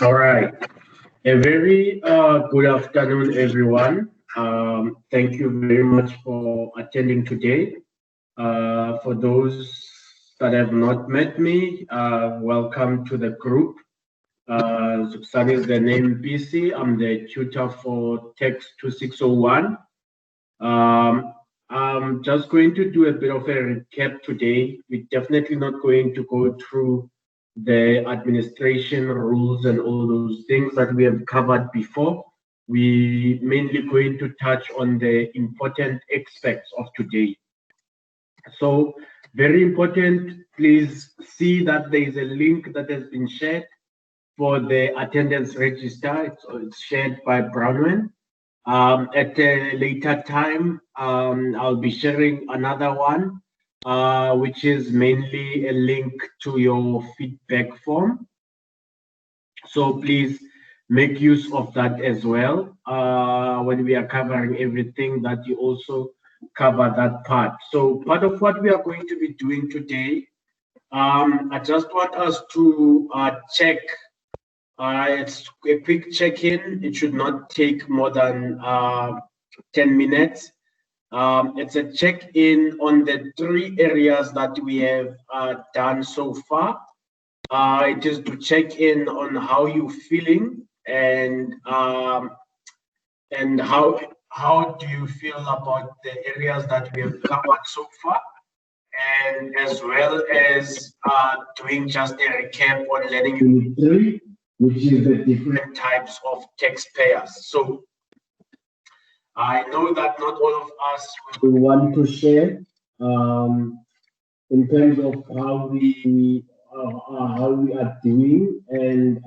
All right. A very good afternoon, everyone. Thank you very much for attending today. For those that have not met me, welcome to the group. Zubsani is the name BC. I'm the tutor for TAX2601. I'm just going to do a bit of a recap today. We're definitely not going to go through the administration rules and all those things that we have covered before. We mainly going to touch on the important aspects of today. So very important, please see that there is a link that has been shared for the attendance register. It's shared by Brownman. At a later time, I'll be sharing another one, which is mainly a link to your feedback form. So please make use of that as well. When we are covering everything, that you also cover that part. So part of what we are going to be doing today, I just want us to check. It's a quick check-in. It should not take more than 10 minutes. It's a check-in on the 3 areas that we have done so far. It is to check in on how you're feeling and how do you feel about the areas that we have covered so far, and as well as doing just a recap on learning unit 3, which is the different types of taxpayers. So I know that not all of us will want to share in terms of how we are doing and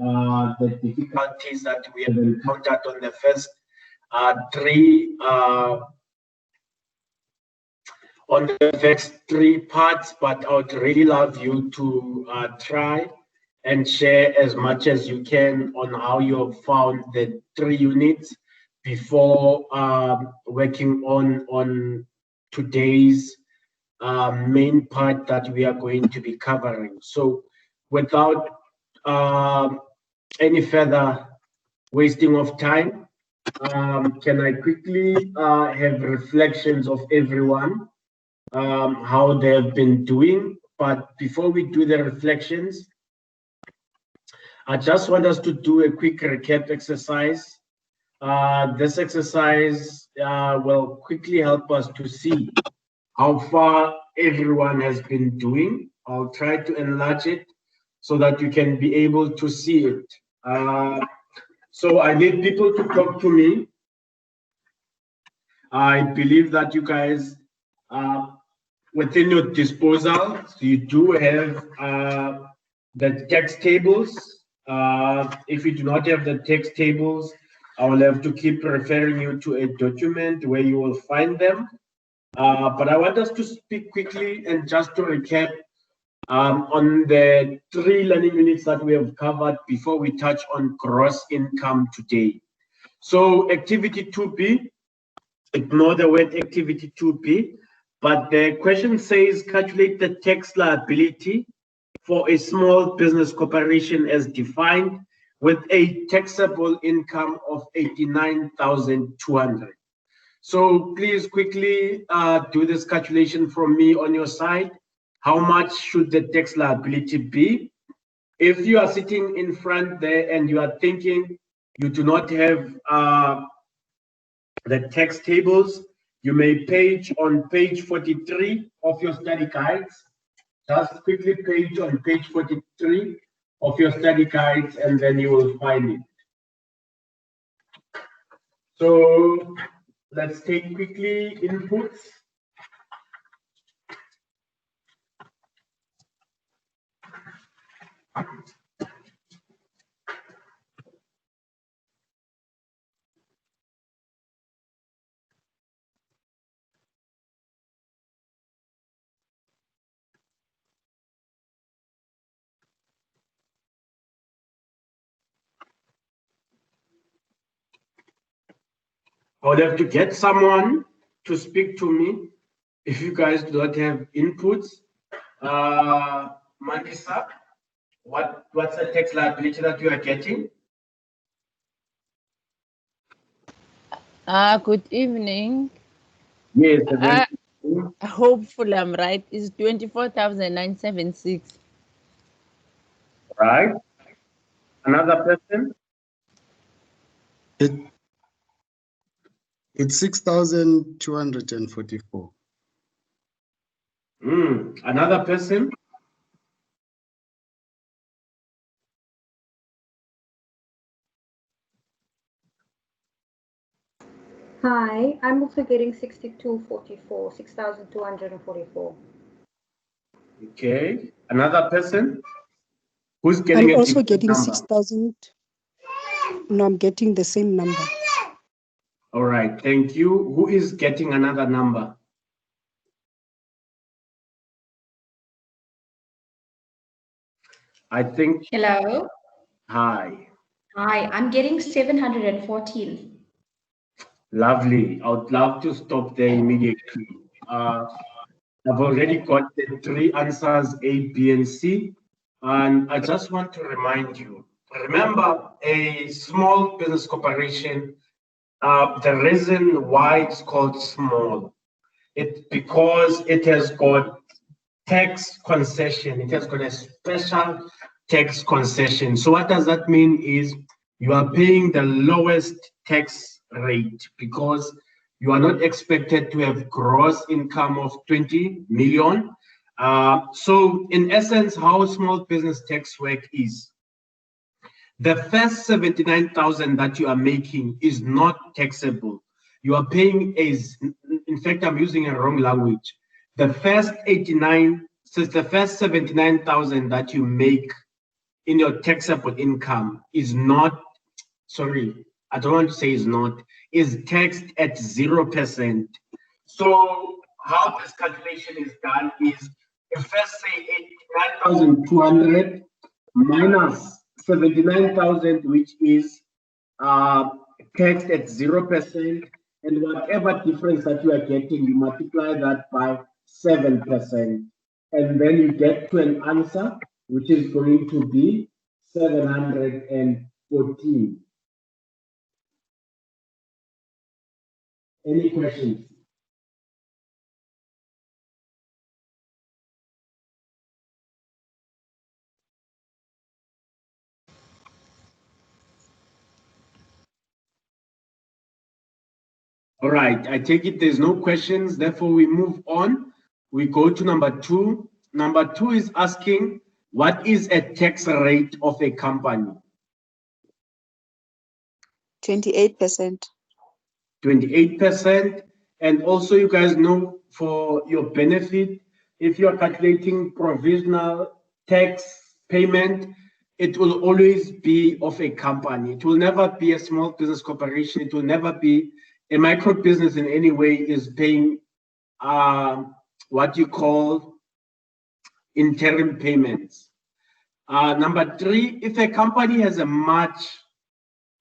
the difficulties that we have encountered on the first 3 parts, but I would really love you to try and share as much as you can on how you have found the 3 units before working on today's main part that we are going to be covering. So without any further wasting of time, can I quickly have reflections of everyone, how they have been doing? But before we do the reflections, I just want us to do a quick recap exercise. This exercise will quickly help us to see how far everyone has been doing. I'll try to enlarge it so that you can be able to see it. So I need people to talk to me. I believe that you guys, within your disposal, so you do have the text tables. If you do not have the text tables, I will have to keep referring you to a document where you will find them. But I want us to speak quickly and just to recap on the 3 learning units that we have covered before we touch on gross income today. So activity 2B, ignore the word activity 2B, but the question says calculate the tax liability for a small business corporation as defined with a taxable income of 89,200. So please quickly do this calculation from me on your side. How much should the tax liability be? If you are sitting in front there and you are thinking you do not have the tax tables, you may on page 43 of your study guides. Just quickly on page 43 of your study guides, and then you will find it. So let's take quickly inputs. I would have to get someone to speak to me if you guys do not have inputs. Mandisa, what's the tax liability that you are getting? Good evening. Yes, a very good evening. Hopefully I'm right. It's 24,976. Right. Another person? It, it's 6,244. Another person? Hi, I'm also getting 6244, 6,244. Okay. Another person? Who's getting I'm a also different getting number? 6,000. No, I'm getting the same number. All right, thank you. Who is getting another number? I think. Hello. Hi. Hi, I'm getting 714. Lovely. I would love to stop there immediately. I've already got the three answers, A, B, and C. And I just want to remind you, remember a small business corporation, the reason why it's called small, it's because it has got tax concession. It has got a special tax concession. So what does that mean is you are paying the lowest tax rate because you are not expected to have gross income of 20 million. So in essence, how small business tax work is, the first 79,000 that you are making is not taxable. You are paying in fact, I'm using a wrong language. The first 89, since the first 79,000 that you make in your taxable income is not, sorry, I don't want to say is not, is taxed at 0%. So how this calculation is done is you first say 89,200 minus 79,000, which is taxed at 0%, and whatever difference that you are getting, you multiply that by 7%, and then you get to an answer which is going to be 714. Any questions? All right, I take it there's no questions, therefore we move on. We go to number two. Number two is asking, what is a tax rate of a company? 28%. 28%. And also you guys know, for your benefit, if you're calculating provisional tax payment, it will always be of a company. It will never be a small business corporation. It will never be a micro business in any way is paying what you call interim payments. Number three, if a company has a March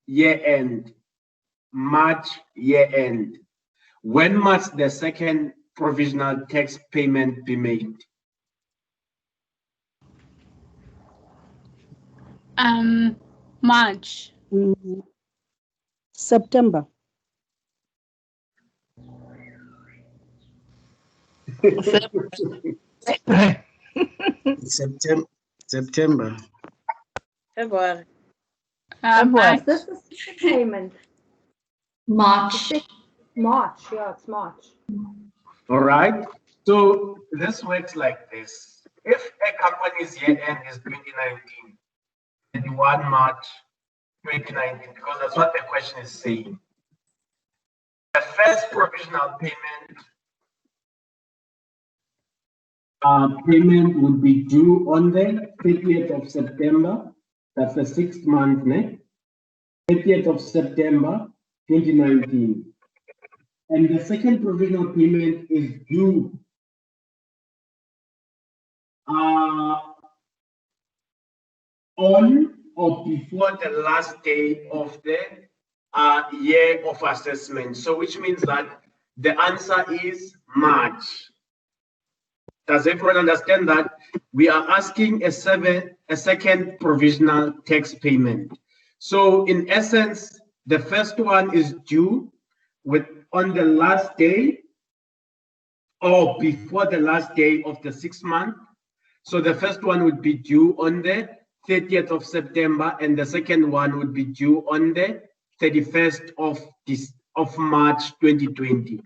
year-end, when must the second provisional tax payment be made? March. September. September. February. February. Is this the second payment? March. March, yeah, it's March. All right. So this works like this. If a company's year end is 2019, 31 March 2019, because that's what the question is saying, the first provisional payment would be due on the 30th of September. That's the 6th month, 30th of September 2019. And the second provisional payment is due on or before the last day of the year of assessment. So which means that the answer is March. Does everyone understand that? We are asking a second provisional tax payment. So in essence, the first one is due on the last day or before the last day of the 6th month. So the first one would be due on the 30th of September, and the second one would be due on the 31st of March 2020.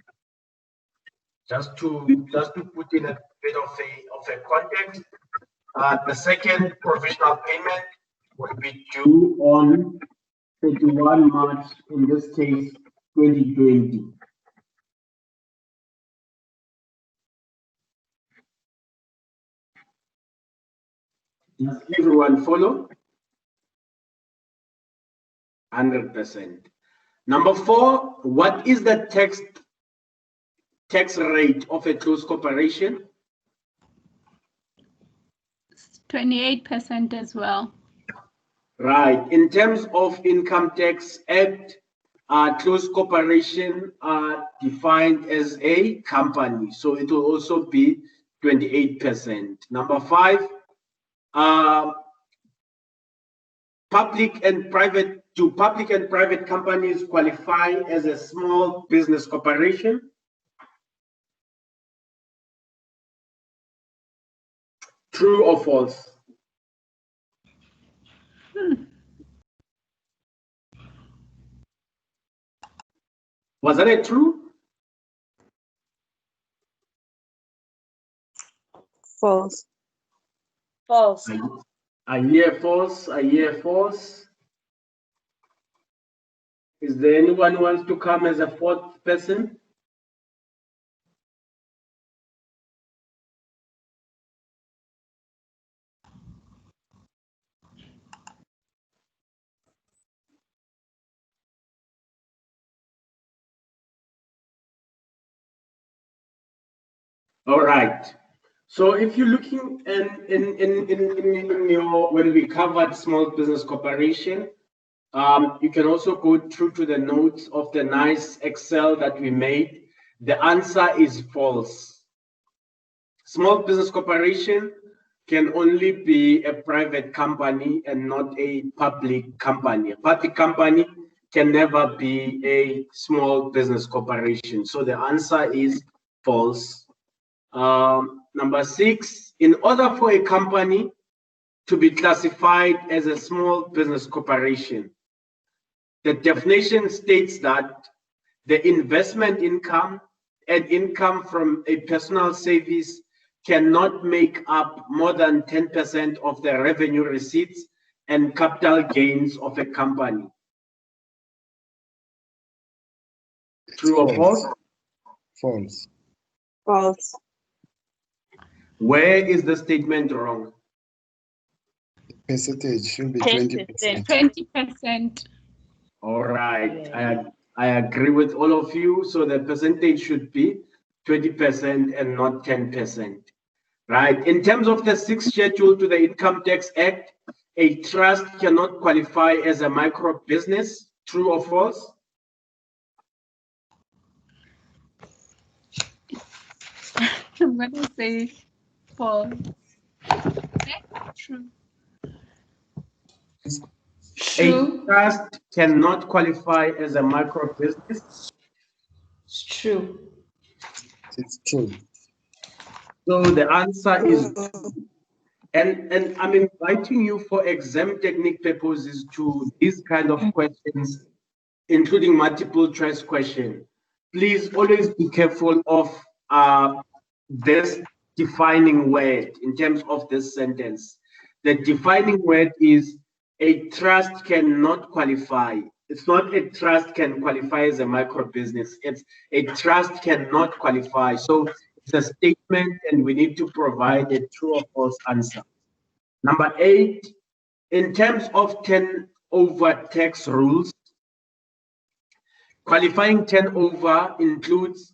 Just to put in a bit of a context, the second provisional payment will be due on 31 March, in this case, 2020. Does everyone follow? 100%. Number 4, what is the tax rate of a closed corporation? 28% as well. Right. In terms of Income Tax Act, closed corporation are defined as a company, so it will also be 28%. Number 5, public and private companies qualify as a small business corporation? True or false? Was that a true? False. False. I hear false. I hear false. Is there anyone who wants to come as a fourth person? All right. So if you're looking in your, when we covered small business corporation, you can also go through to the notes of the nice Excel that we made. The answer is false. Small business corporation can only be a private company and not a public company. A public company can never be a small business corporation. So the answer is false. Number 6, in order for a company to be classified as a small business corporation, the definition states that the investment income and income from a personal service cannot make up more than 10% of the revenue receipts and capital gains of a company. True or false? False. False. Where is the statement wrong? Percentage should be 10%. 20%. 20%. All right, I agree with all of you. So the percentage should be 20% and not 10%. Right. In terms of the 6th schedule to the Income Tax Act, a trust cannot qualify as a micro business. True or false? I'm going to say false. True. True. A trust cannot qualify as a micro business. It's true. It's true. So the answer is, and I'm inviting you for exam technique purposes to these kind of questions, including multiple choice question. Please always be careful of this defining word in terms of this sentence. The defining word is a trust cannot qualify. It's not a trust can qualify as a micro business. It's a trust cannot qualify. So it's a statement and we need to provide a true or false answer. Number 8, in terms of turnover tax rules, qualifying turnover includes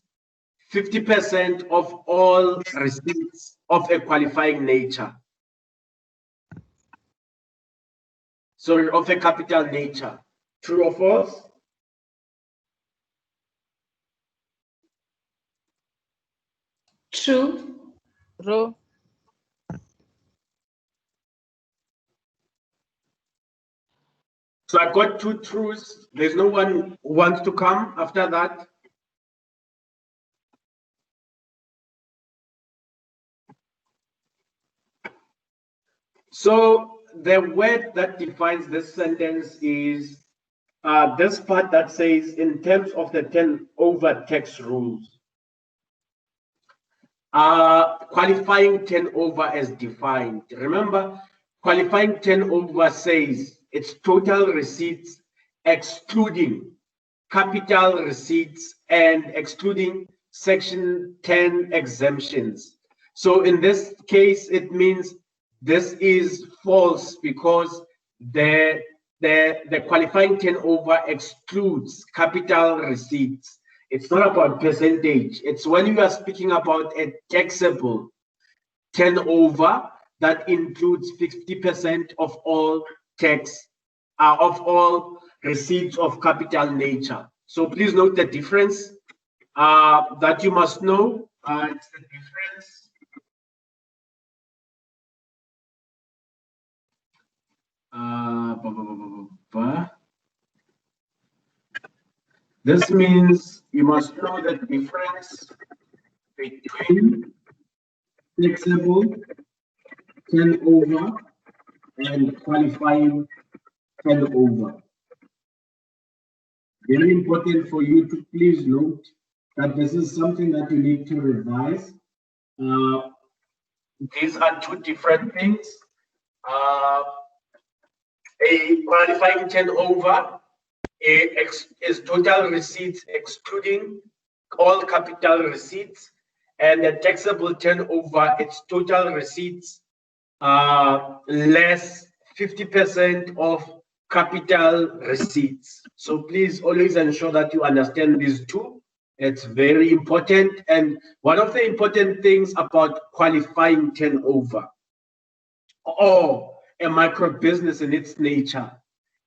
50% of all receipts of a qualifying nature. Sorry, of a capital nature. True or false? True. True. So I got 2 truths. There's no one who wants to come after that. So the word that defines this sentence is this part that says, in terms of the turnover tax rules, qualifying turnover as defined. Remember, qualifying turnover says it's total receipts excluding capital receipts and excluding Section 10 exemptions. So in this case, it means this is false because the qualifying turnover excludes capital receipts. It's not about percentage. It's when you are speaking about a taxable turnover that includes 50% of all tax, of all receipts of capital nature. So please note the difference that you must know. It's the difference. This means you must know the difference between taxable turnover and qualifying turnover. Very important for you to please note that this is something that you need to revise. These are two different things. A qualifying turnover is total receipts excluding all capital receipts, and the taxable turnover, it's total receipts less 50% of capital receipts. So please always ensure that you understand these two. It's very important. And one of the important things about qualifying turnover or a micro business in its nature,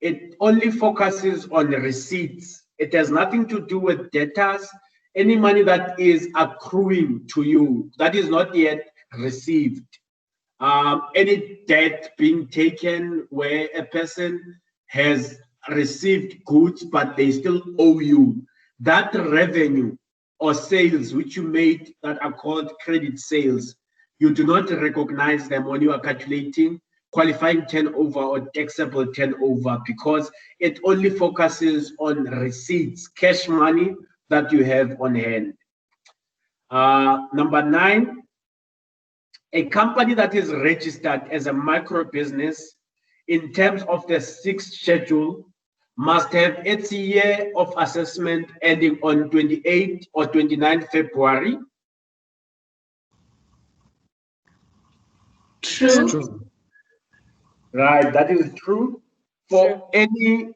it only focuses on receipts. It has nothing to do with debtors. Any money that is accruing to you that is not yet received. Any debt being taken where a person has received goods but they still owe you, that revenue or sales which you made that are called credit sales, you do not recognize them when you are calculating qualifying turnover or taxable turnover, because it only focuses on receipts, cash money that you have on hand. Number 9, a company that is registered as a micro business in terms of the 6th schedule must have its year of assessment ending on 28 or 29 February. True. True. Right, that is true. For any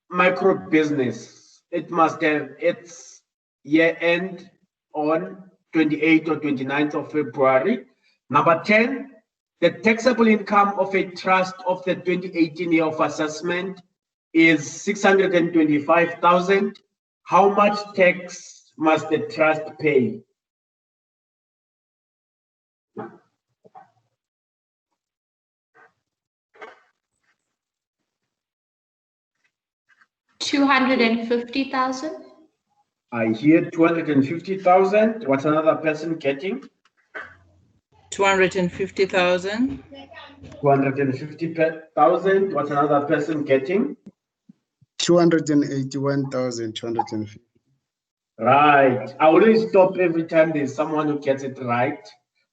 micro business, it must have its year end on 28 or 29th of February. Number 10, the taxable income of a trust of the 2018 year of assessment is 625,000. How much tax must the trust pay? $250,000. I hear 250,000. What's another person getting? 250,000. 250,000. What's another person getting? 281,250. Right. I always stop every time there's someone who gets it right,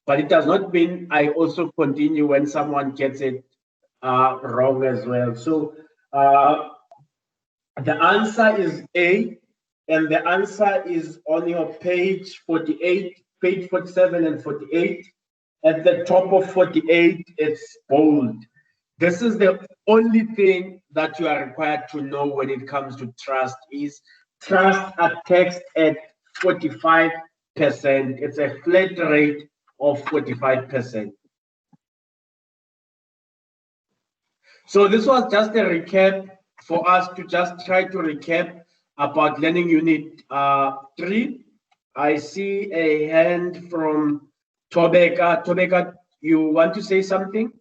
but it does not mean I also continue when someone gets it wrong as well. So the answer is A, and the answer is on your page 48, page 47 and 48. At the top of 48, it's bold. This is the only thing that you are required to know when it comes to trust is trusts are taxed at 45%. It's a flat rate of 45%. So this was just a recap for us to just try to recap about learning unit 3. I see a hand from Tobeka. Tobeka, you want to say something?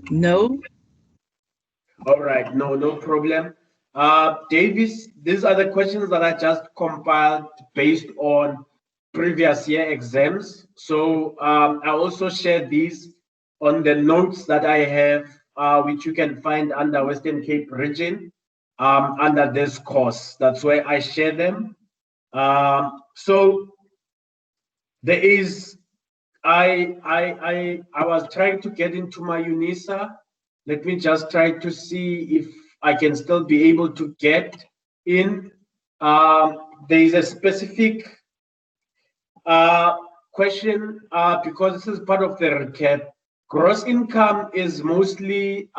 No. All right, no problem. Davis, these are the questions that I just compiled based on previous year exams. So I also share these on the notes that I have, which you can find under Western Cape region, under this course. That's where I share them. So there is, I was trying to get into my UNISA. Let me just try to see if I can still be able to get in. There is a specific question, because this is part of the recap. Gross income is mostly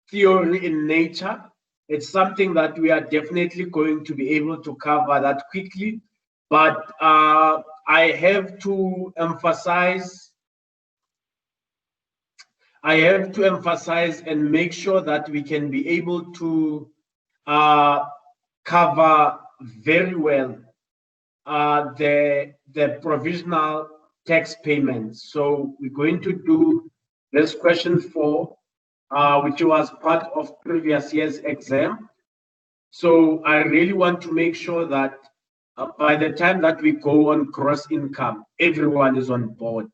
theory in nature. It's something that we are definitely going to be able to cover that quickly, but I have to emphasize and make sure that we can be able to cover very well the provisional tax payments. So we're going to do this question 4, which was part of previous year's exam. So I really want to make sure that by the time that we go on gross income, everyone is on board.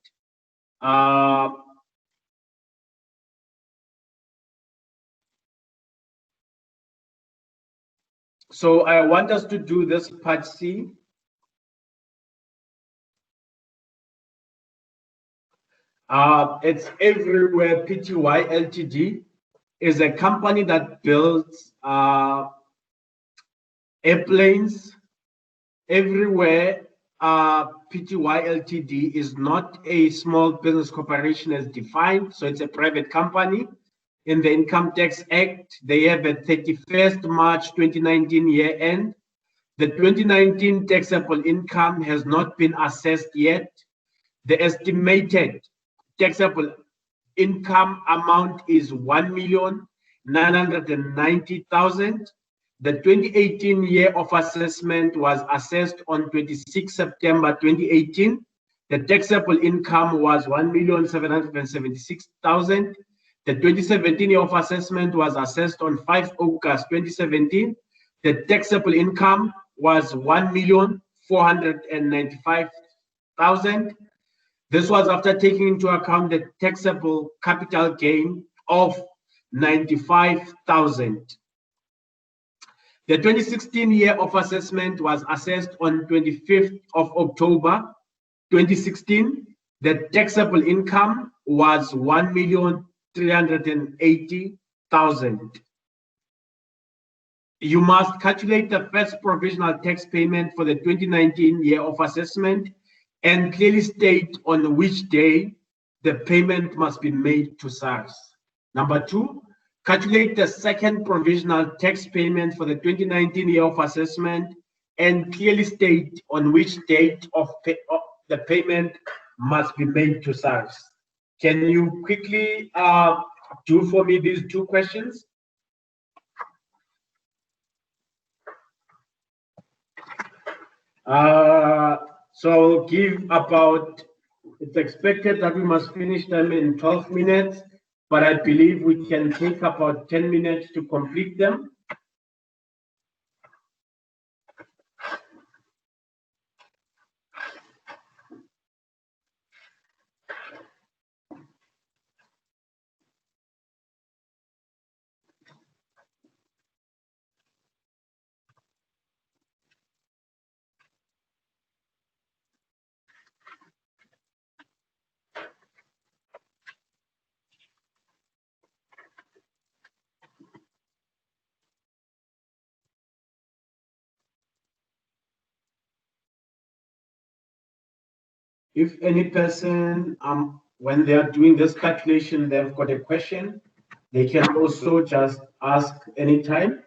So I want us to do this part C. It's Everywhere Pty Ltd is a company that builds airplanes. Everywhere Pty Ltd is not a small business corporation as defined, so it's a private company. In the Income Tax Act, they have a 31st March 2019 year end. The 2019 taxable income has not been assessed yet. The estimated taxable income amount is 1,990,000. The 2018 year of assessment was assessed on 26 September 2018. The taxable income was 1,776,000. The 2017 year of assessment was assessed on 5 August 2017. The taxable income was 1,495,000. This was after taking into account the taxable capital gain of 95,000. The 2016 year of assessment was assessed on 25th of October 2016. The taxable income was 1,380,000. You must calculate the first provisional tax payment for the 2019 year of assessment and clearly state on which day the payment must be made to SARS. Number 2, calculate the second provisional tax payment for the 2019 year of assessment and clearly state on which date of the payment must be made to SARS. Can you quickly do for me these 2 questions? So give about, it's expected that we must finish them in 12 minutes, but I believe we can take about 10 minutes to complete them. If any person, when they are doing this calculation, they've got a question, they can also just ask anytime.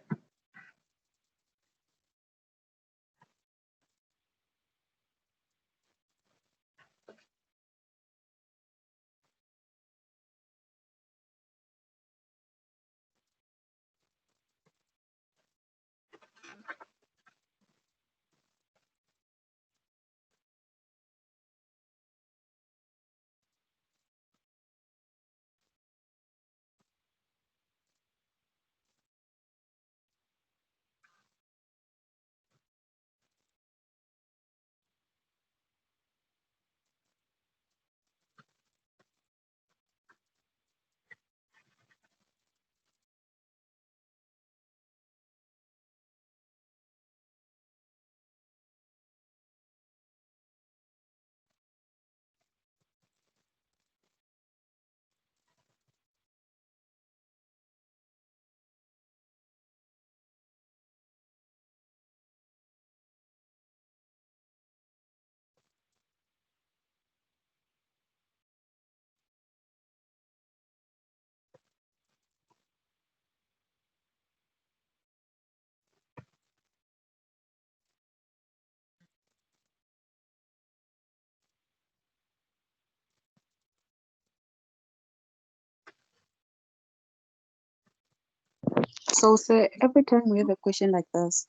So, sir, every time we have a question like this,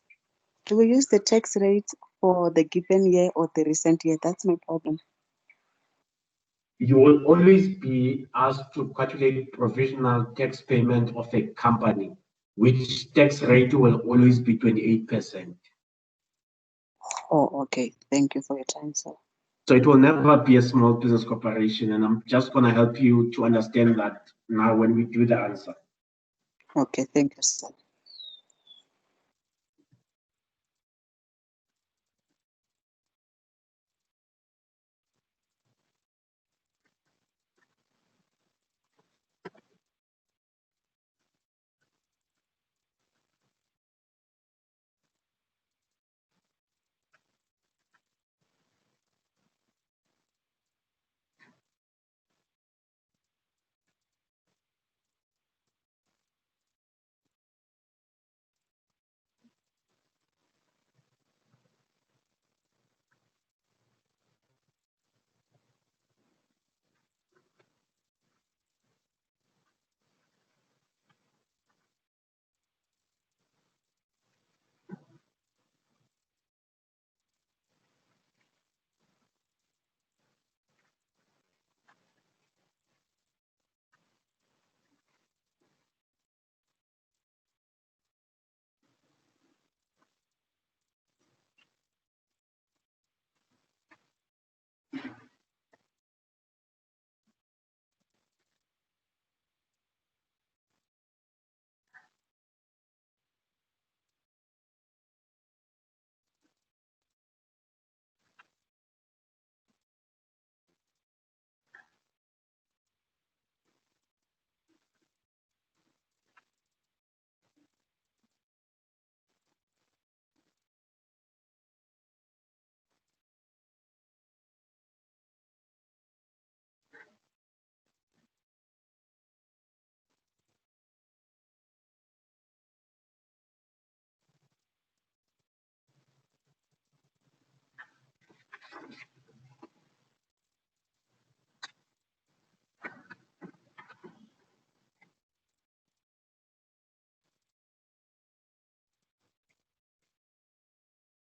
do we use the tax rate for the given year or the recent year? That's my problem. You will always be asked to calculate provisional tax payment of a company, which tax rate will always be 28%. Oh, okay. Thank you for your time, sir. So it will never be a small business corporation. And I'm just going to help you to understand that now when we do the answer. Okay, thank you, sir.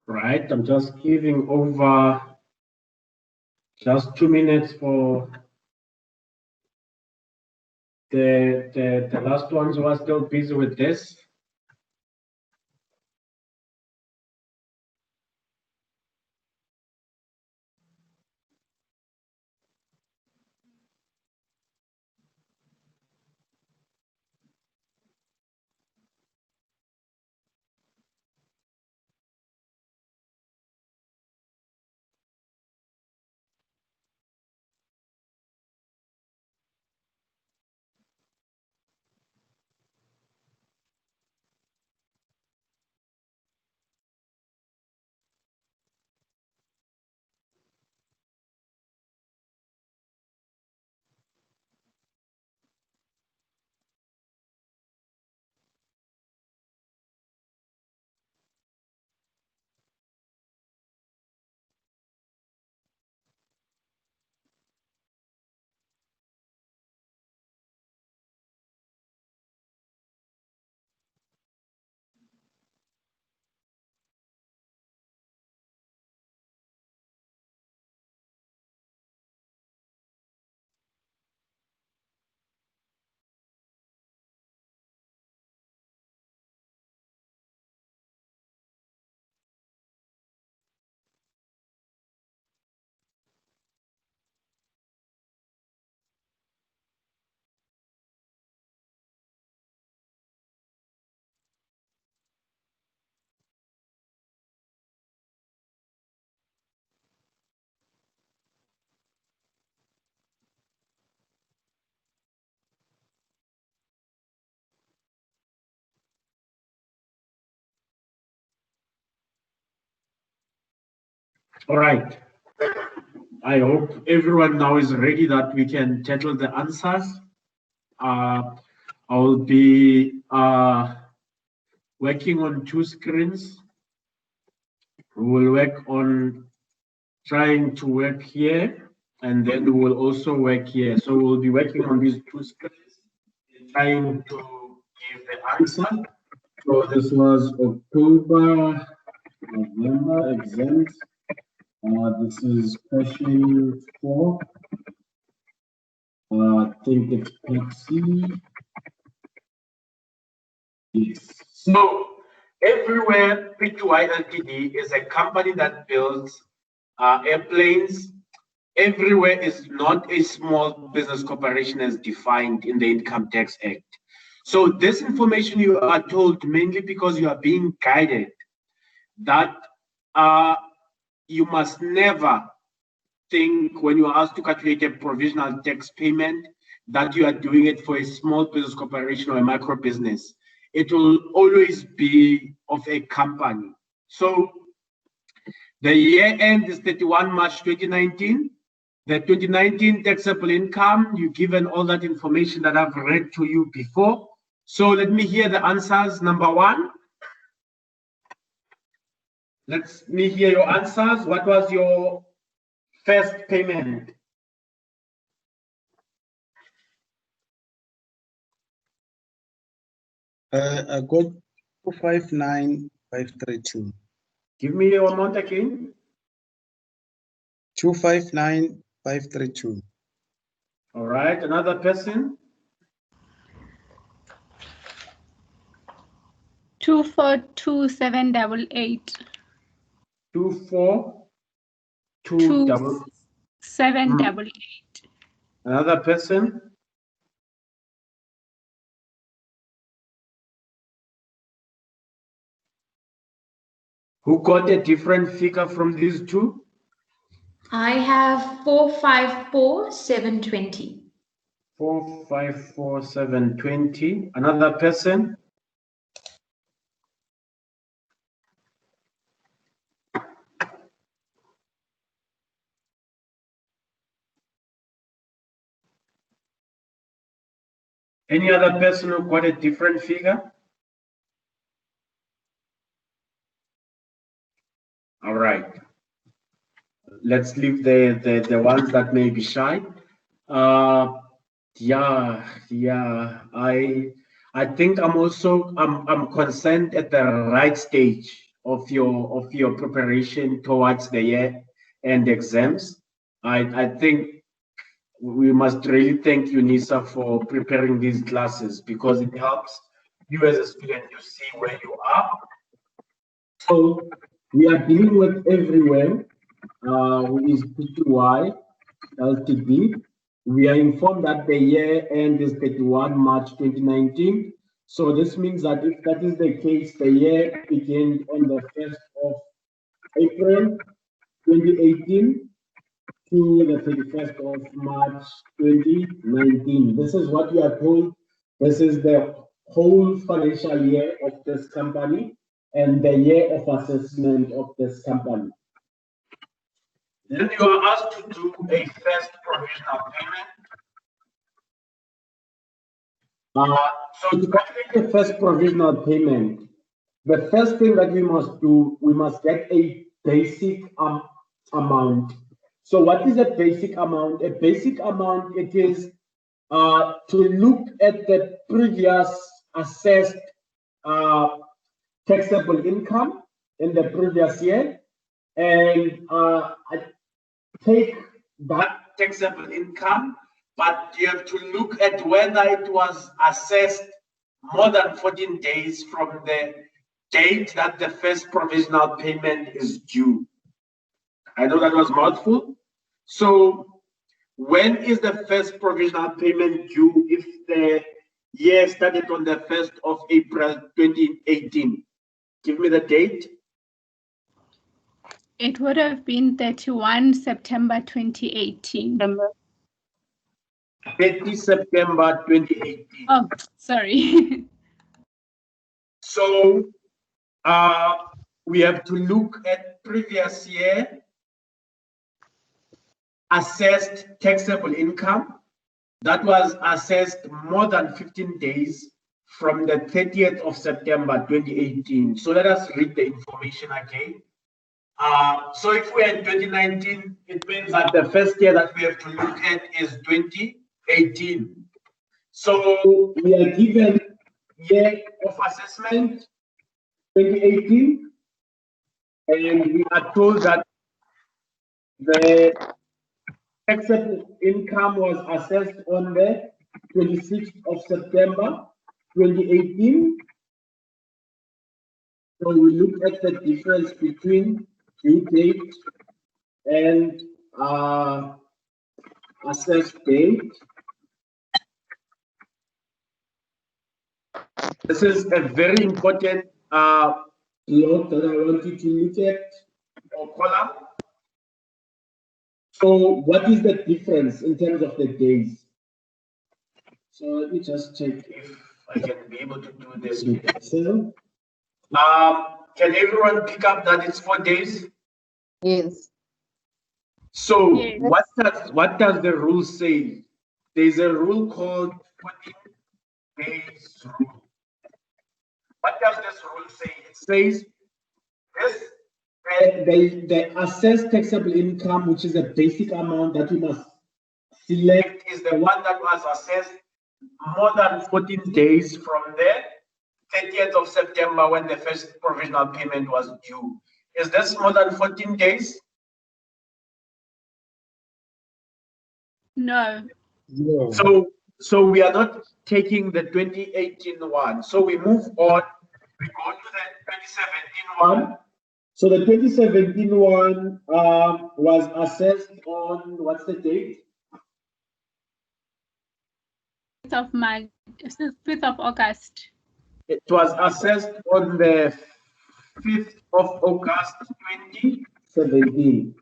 Right, I'm just giving over just 2 minutes for the last ones who are still busy with this. All right. I hope everyone now is ready that we can tackle the answers. I'll be working on 2 screens. We will work on trying to work here, and then we will also work here. So we'll be working on these 2 screens, trying to give the answer. So this was October, November exempt. This is question 4. I think it's Pepsi. Yes. So everywhere P2I Ltd is a company that builds airplanes. Everywhere is not a small business corporation as defined in the Income Tax Act. So this information you are told mainly because you are being guided that you must never think when you are asked to calculate a provisional tax payment that you are doing it for a small business corporation or a micro business. It will always be of a company. So the year end is 31 March 2019. The 2019 taxable income, you've given all that information that I've read to you before. So let me hear the answers. Number 1. Let me hear your answers. What was your first payment? I got 259,532. Give me your amount again. 259,532. All right, another person. 242788. 242788. 788. Another person. Who got a different figure from these two? I have 454,720. 454,720. Another person. Any other person who got a different figure? All right. Let's leave the ones that may be shy. Yeah. I think I'm concerned at the right stage of your preparation towards the year end exams. I think we must really thank UNISA for preparing these classes because it helps you as a student to see where you are. So we are dealing with everywhere, who is P2Y Ltd. We are informed that the year end is 31 March 2019. So this means that if that is the case, the year began on the 1st of April 2018 to the 31st of March 2019. This is what we are told. This is the whole financial year of this company and the year of assessment of this company. Then you are asked to do a first provisional payment. So to calculate the first provisional payment, the first thing that we must do, we must get a basic amount. So what is a basic amount? A basic amount, it is to look at the previous assessed taxable income in the previous year and take that taxable income, but you have to look at whether it was assessed more than 14 days from the date that the first provisional payment is due. I know that was mouthful. So when is the first provisional payment due if the year started on the 1st of April 2018? Give me the date. It would have been 31 September 2018. 30 September 2018. Oh, sorry. So we have to look at previous year assessed taxable income that was assessed more than 15 days from the 30th of September 2018. So let us read the information again. So if we're in 2019, it means that the first year that we have to look at is 2018. So we are given year of assessment 2018, and we are told that the taxable income was assessed on the 26th of September 2018. So we look at the difference between due date and assessed date. This is a very important note that I want you to look at or column. So what is the difference in terms of the days? So let me just check if I can be able to do this with Excel. Can everyone pick up that it's 4 days? Yes. So Yes. what does the rule say? There's a rule called 14 days rule. What does this rule say? It says this the assessed taxable income, which is the basic amount that you must select, is the one that was assessed more than 14 days from the 30th of September when the first provisional payment was due. Is this more than 14 days? No. No. So we are not taking the 2018 one. So we move on. We go to the 2017 one. So the 2017 one was assessed on, what's the date? 5th of March, 5th of August. It was assessed on the 5th of August 2017.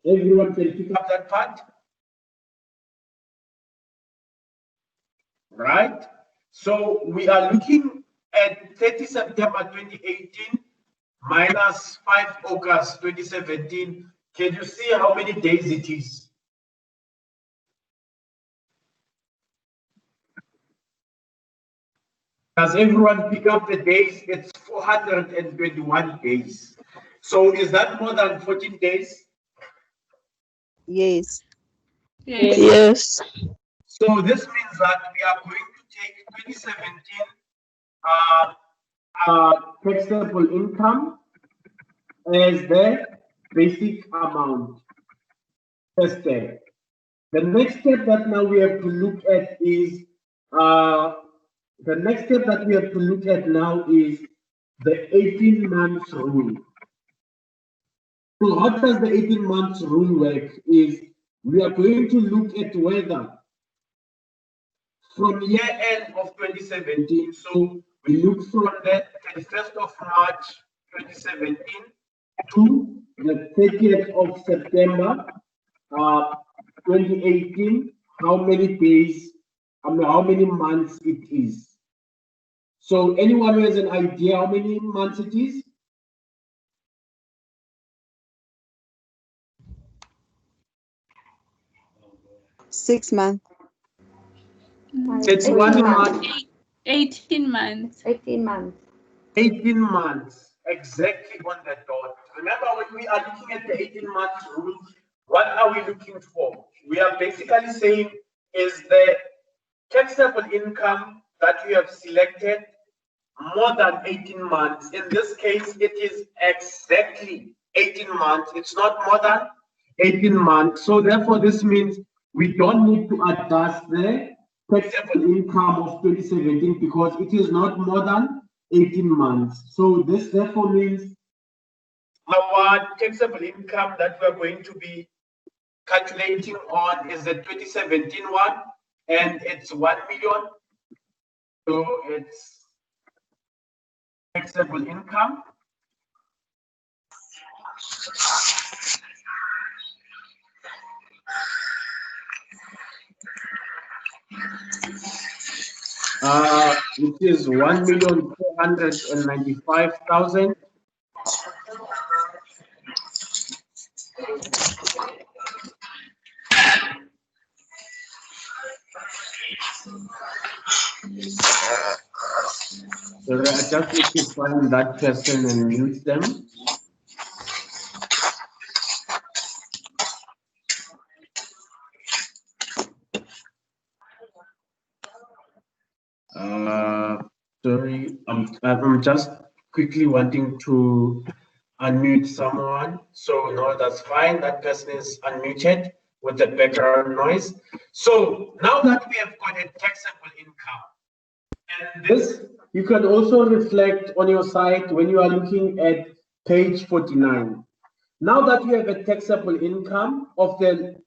Everyone can pick up that part? Right? So we are looking at 30 September 2018 minus 5 August 2017. Can you see how many days it is? Does everyone pick up the days? It's 421 days. So is that more than 14 days? Yes. Yes. Yes. So this means that we are going to take 2017 taxable income as the basic amount. First step. The next step that now we have to look at is the 18 months rule. So how does the 18 months rule work? Is we are going to look at whether from year end of 2017, so we look from the 31st of March 2017 to the 30th of September 2018, how many days, how many months it is. So anyone who has an idea how many months it is? 6 months. 31 18 months. 18 months. 18 months. 18 months, exactly on the dot. Remember, when we are looking at the 18 months rule, what are we looking for? We are basically saying, is the taxable income that you have selected more than 18 months? In this case, it is exactly 18 months. It's not more than 18 months. So therefore, this means we don't need to adjust the taxable income of 2017 because it is not more than 18 months. So this therefore means our taxable income that we're going to be calculating on is the 2017 one, and it's 1 million. So it's taxable income. Which is 1,495,000. So I just need to find that person and mute them. Sorry, I'm just quickly wanting to unmute someone. So no, that's fine. That person is unmuted with the background noise. So now that we have got a taxable income, and this you can also reflect on your site when you are looking at page 49. Now that you have a taxable income of the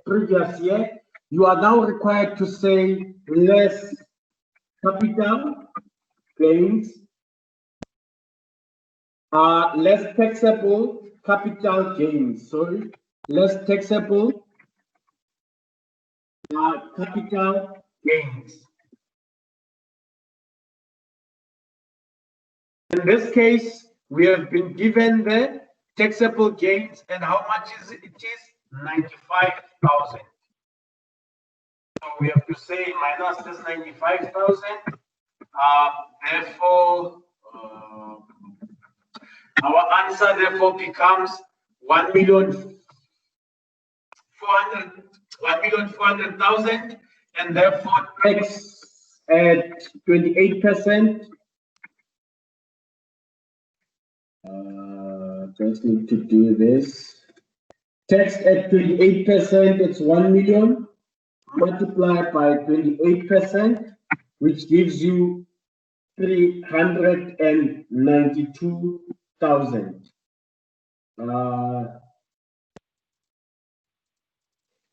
previous year, you are now required to say less capital gains, less taxable capital gains. Sorry, less taxable capital gains. In this case, we have been given the taxable gains, and how much is it? It is 95,000. So we have to say minus this 95,000. Therefore, our answer therefore becomes 1,400,000, and therefore tax at 28%. Just need to do this. Tax at 28%, it's 1 million multiplied by 28%, which gives you 392,000.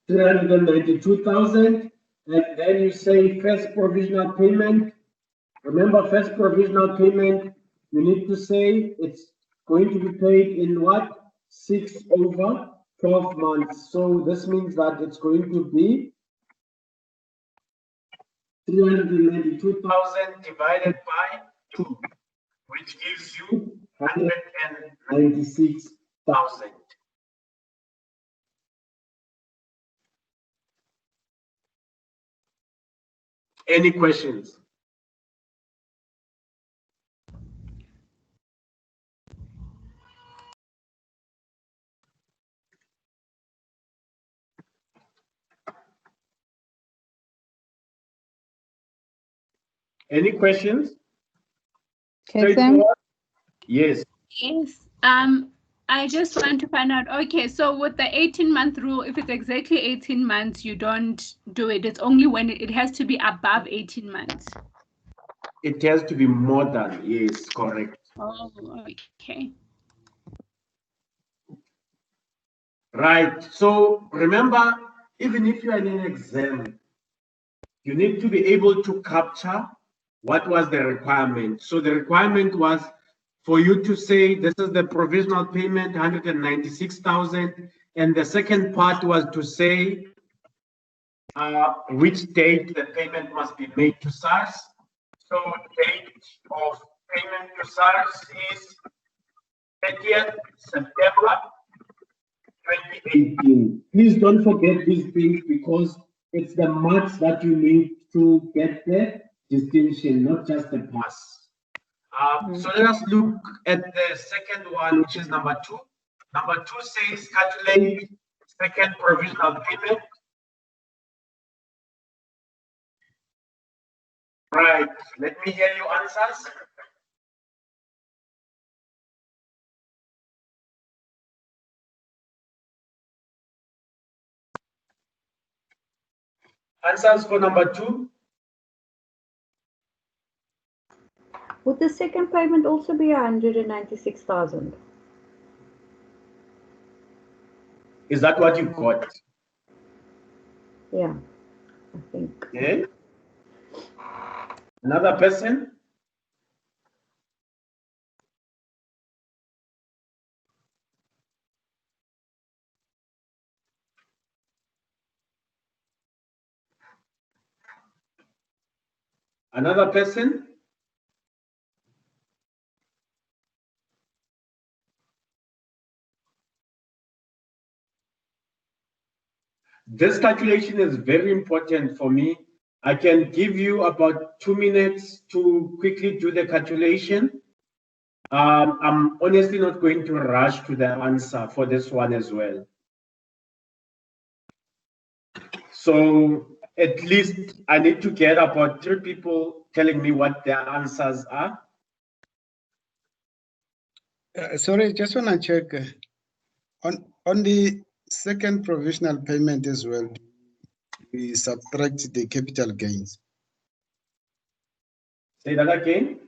392,000, and then you say first provisional payment. Remember, first provisional payment, you need to say it's going to be paid in what? 6/12 months. So this means that it's going to be 392,000 divided by 2, which gives you 196,000. Any questions? Any questions? Okay, Sam. Yes. Yes. I just want to find out. Okay, so with the 18-month rule, if it's exactly 18 months, you don't do it. It's only when it has to be above 18 months. It has to be more than, yes, correct. Oh, okay. Right. So remember, even if you are in an exam, you need to be able to capture what was the requirement. So the requirement was for you to say this is the provisional payment, 196,000, and the second part was to say which date the payment must be made to SARS. So date of payment to SARS is 30th September 2018. Please don't forget these things because it's the marks that you need to get the distinction, not just the pass. So let us look at the second one, which is number 2. Number 2 says calculate second provisional payment. Right, let me hear your answers. Answers for number 2. Would the second payment also be 196,000? Is that what you got? Yeah, I think. Okay. Another person? Another person? This calculation is very important for me. I can give you about 2 minutes to quickly do the calculation. I'm honestly not going to rush to the answer for this one as well. So at least I need to get about 3 people telling me what their answers are? Sorry, just want to check on the second provisional payment as well. We subtract the capital gains. Say that again.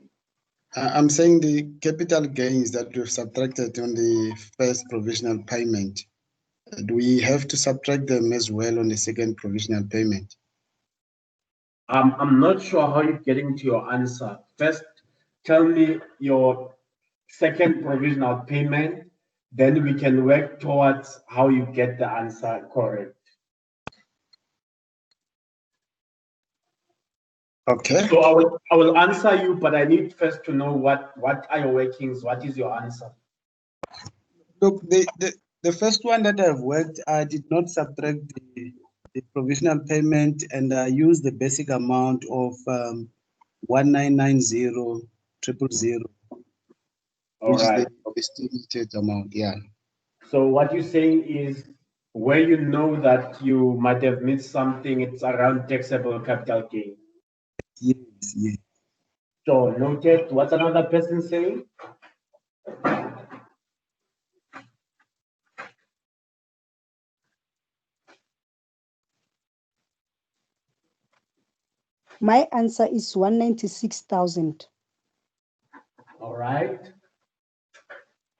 I'm saying the capital gains that we've subtracted on the first provisional payment. Do we have to subtract them as well on the second provisional payment? I'm not sure how you're getting to your answer. First, tell me your second provisional payment, then we can work towards how you get the answer correct. Okay. So I will answer you, but I need first to know what are your workings, what is your answer? Look, the first one that I've worked, I did not subtract the provisional payment, and I used the basic amount of 1990,000, All which right. is the estimated amount. Yeah. So what you're saying is where you know that you might have missed something, it's around taxable capital gain. Yes. Yes. So noted. What's another person saying? My answer is 196,000. All right.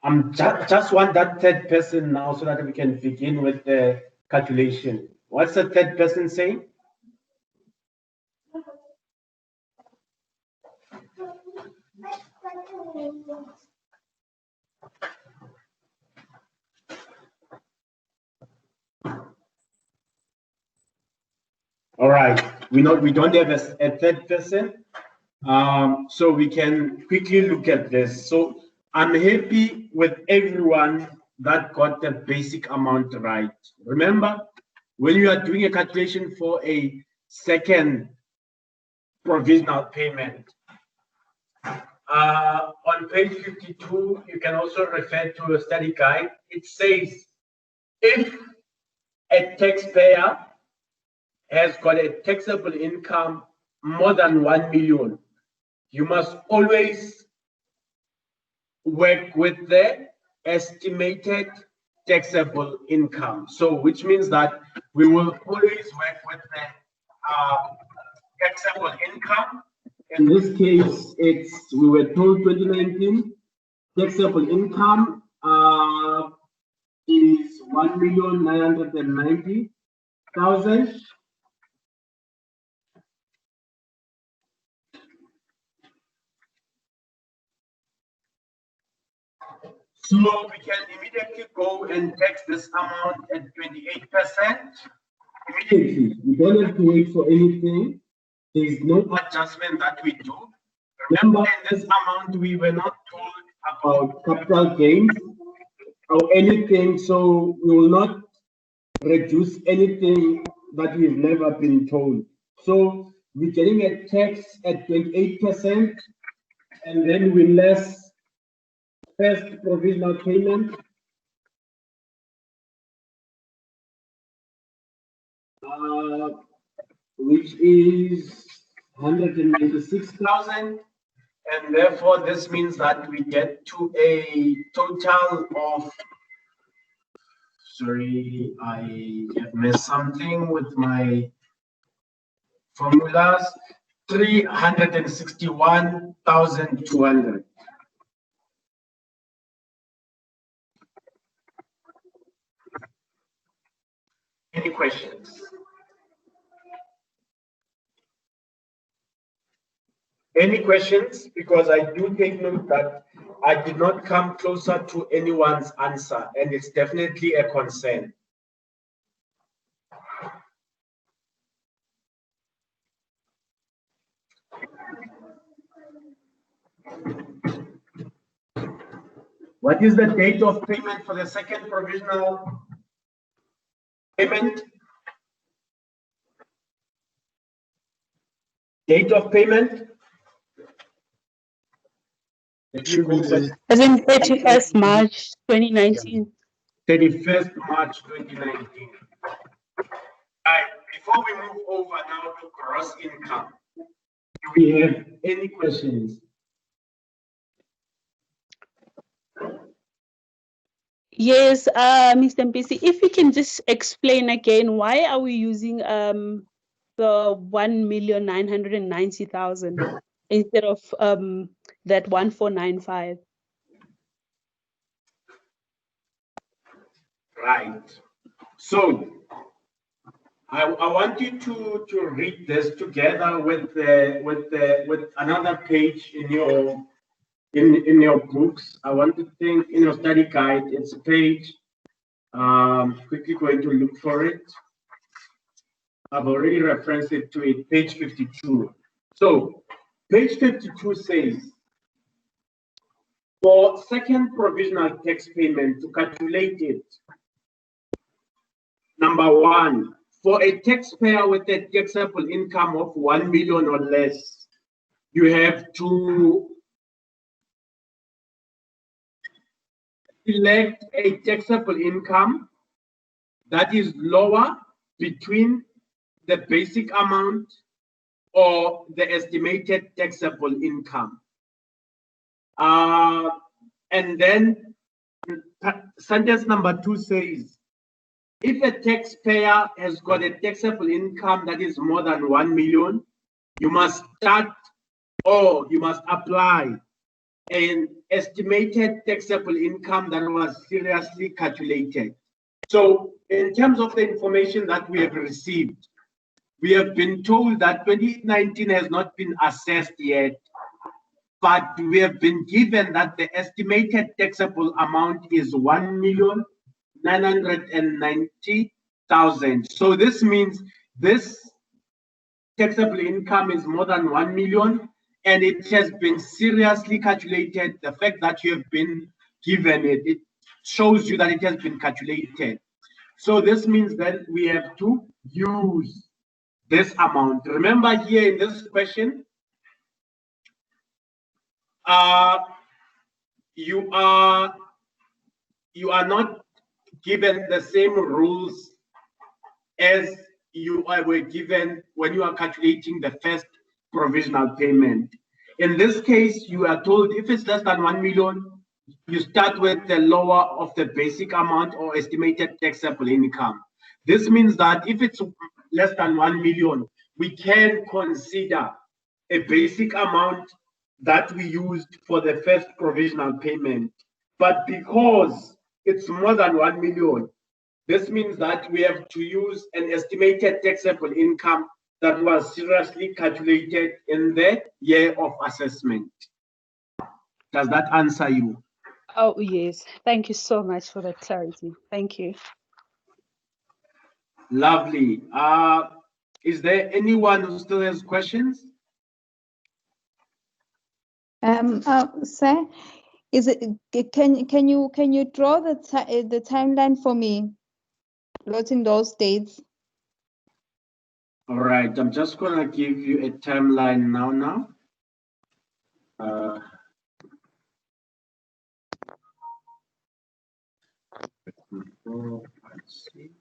I'm just want that third person now so that we can begin with the calculation. What's the third person saying? All right. We don't have a third person. So we can quickly look at this. So I'm happy with everyone that got the basic amount right. Remember, when you are doing a calculation for a second provisional payment, on page 52, you can also refer to a study guide. It says, if a taxpayer has got a taxable income more than 1 million, you must always work with the estimated taxable income. So, which means that we will always work with the taxable income. In this case, we were told 2019 taxable income is 1,990,000. So we can immediately go and tax this amount at 28%. Immediately, we don't have to wait for anything. There is no adjustment that we do. Remember, in this amount, we were not told about capital gains or anything, so we will not reduce anything that we've never been told. So we're getting a tax at 28%, and then we less first provisional payment, which is 196,000, and therefore this means that we get to a total of, sorry, I have missed something with my formulas, 361,200. Any questions? Any questions? Because I do take note that I did not come closer to anyone's answer, and it's definitely a concern. What is the date of payment for the second provisional payment? Date of payment? It should be the As in 31st March 2019. 31st March 2019. Right, before we move over now to gross income, Do we have any questions? Yes, Mr. Mpisi, if you can just explain again, why are we using the 1,990,000 instead of that 1,495? Right. So I want you to read this together with another page in your books. I want to think in your study guide. It's a page. Quickly going to look for it. I've already referenced it to it. Page 52. So page 52 says, for second provisional tax payment to calculate it, number one, for a taxpayer with a taxable income of 1 million or less, you have to select a taxable income that is lower between the basic amount or the estimated taxable income. And then sentence number 2 says, if a taxpayer has got a taxable income that is more than 1 million, you must start or you must apply an estimated taxable income that was seriously calculated. So in terms of the information that we have received, we have been told that 2019 has not been assessed yet, but we have been given that the estimated taxable amount is 1,990,000. So this means this taxable income is more than 1 million, and it has been seriously calculated. The fact that you have been given it, it shows you that it has been calculated. So this means that we have to use this amount. Remember here in this question, you are not given the same rules as you were given when you are calculating the first provisional payment. In this case, you are told if it's less than 1 million, you start with the lower of the basic amount or estimated taxable income. This means that if it's less than 1 million, we can consider a basic amount that we used for the first provisional payment. But because it's more than 1 million, this means that we have to use an estimated taxable income that was seriously calculated in the year of assessment. Does that answer you? Oh, yes. Thank you so much for that clarity. Thank you. Lovely. Is there anyone who still has questions? Sir, is it can you draw the timeline for me, plotting those dates? All right, I'm just gonna give you a timeline now. Let's see.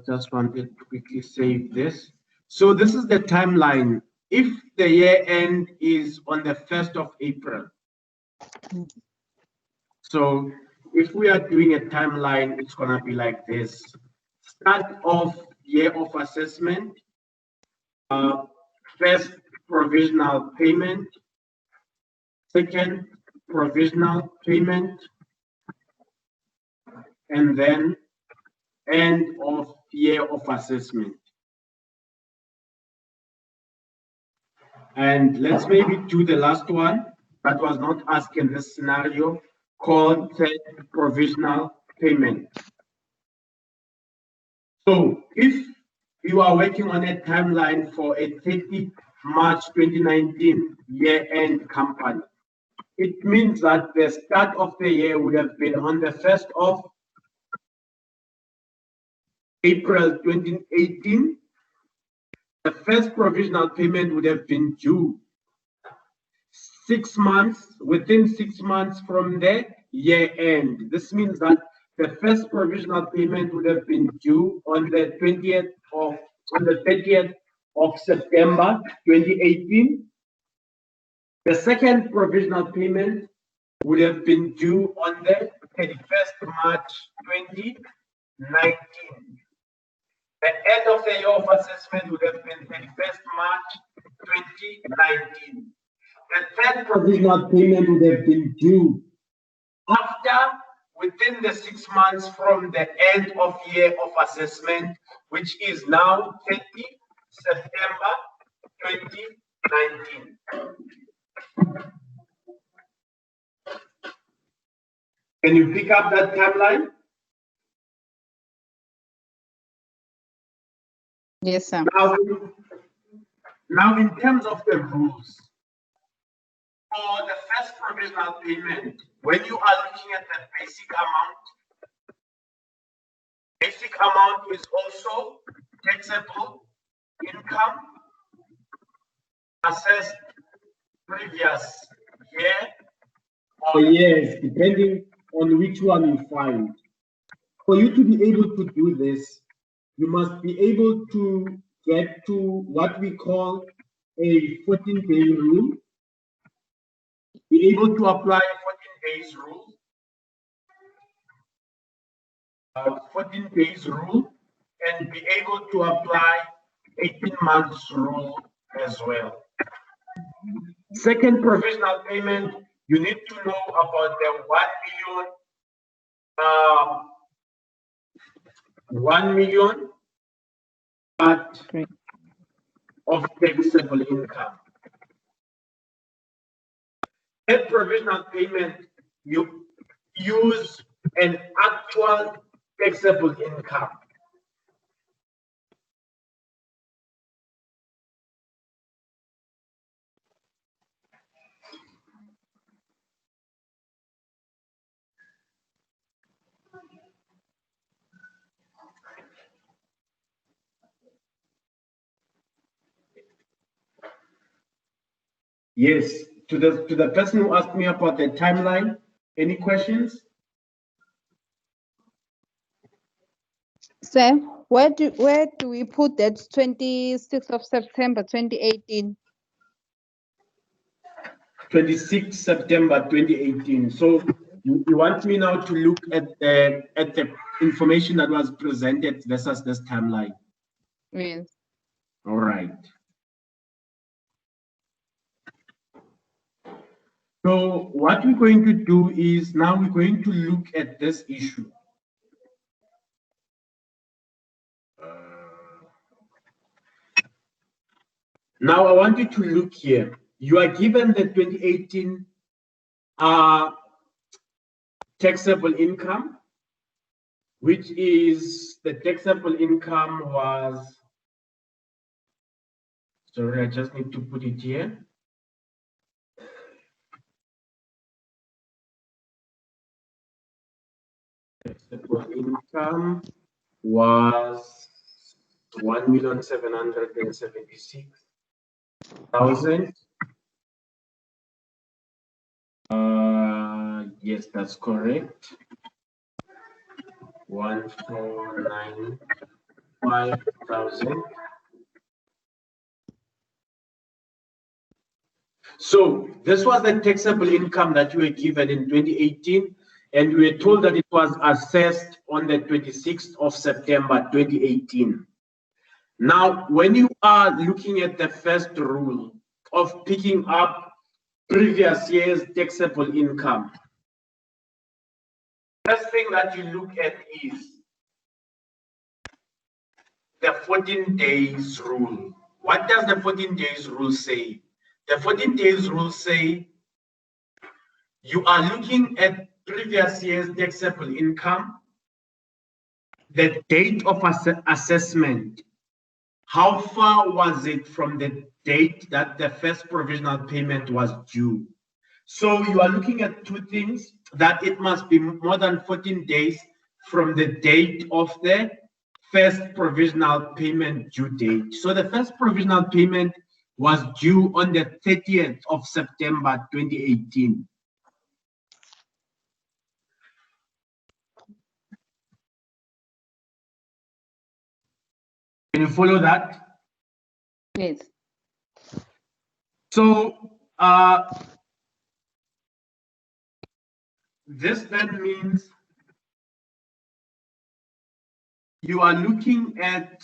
Just wanted to quickly save this. So this is the timeline. If the year end is on the 1st of April. So if we are doing a timeline, it's gonna be like this. Start of year of assessment, first provisional payment, second provisional payment, and then end of year of assessment. And let's maybe do the last one that was not asked in this scenario, called third provisional payment. So if you are working on a timeline for a 30 March 2019 year-end company, it means that the start of the year would have been on the 1st of April 2018. The first provisional payment would have been due 6 months, within 6 months from the year end. This means that the first provisional payment would have been due on the 30th of September 2018. The second provisional payment would have been due on the 31st March 2019. The end of the year of assessment would have been 31st March 2019. The third provisional payment would have been due within the 6 months from the end of year of assessment, which is now 30 September 2019. Can you pick up that timeline? Yes, sir. Now, in terms of the rules, for the first provisional payment, when you are looking at the basic amount is also taxable income assessed previous year or years, depending on which one you find. For you to be able to do this, you must be able to get to what we call a 14-day rule, be able to apply a 14 days rule, 14 days rule, and be able to apply 18 months rule as well. Second provisional payment, you need to know about the 1 million part of taxable income. That provisional payment, you use an actual taxable income. Yes, to the person who asked me about the timeline, any questions? Sir, where do we put that 26th of September 2018? 26 September 2018. So you want me now to look at the information that was presented versus this timeline? Yes. All right. So what we're going to do is now we're going to look at this issue. Now I want you to look here. You are given the 2018 taxable income, which is the taxable income was, sorry, I just need to put it here. Taxable income was 1,776,000. Yes, that's correct. 1,495,000. So this was the taxable income that you were given in 2018, and we were told that it was assessed on the 26th of September 2018. Now, when you are looking at the first rule of picking up previous year's taxable income, first thing that you look at is the 14 days rule. What does the 14 days rule say? The 14 days rule say you are looking at previous year's taxable income, the date of assessment. How far was it from the date that the first provisional payment was due? So you are looking at two things, that it must be more than 14 days from the date of the first provisional payment due date. So the first provisional payment was due on the 30th of September 2018. Can you follow that? Yes. So this then means you are looking at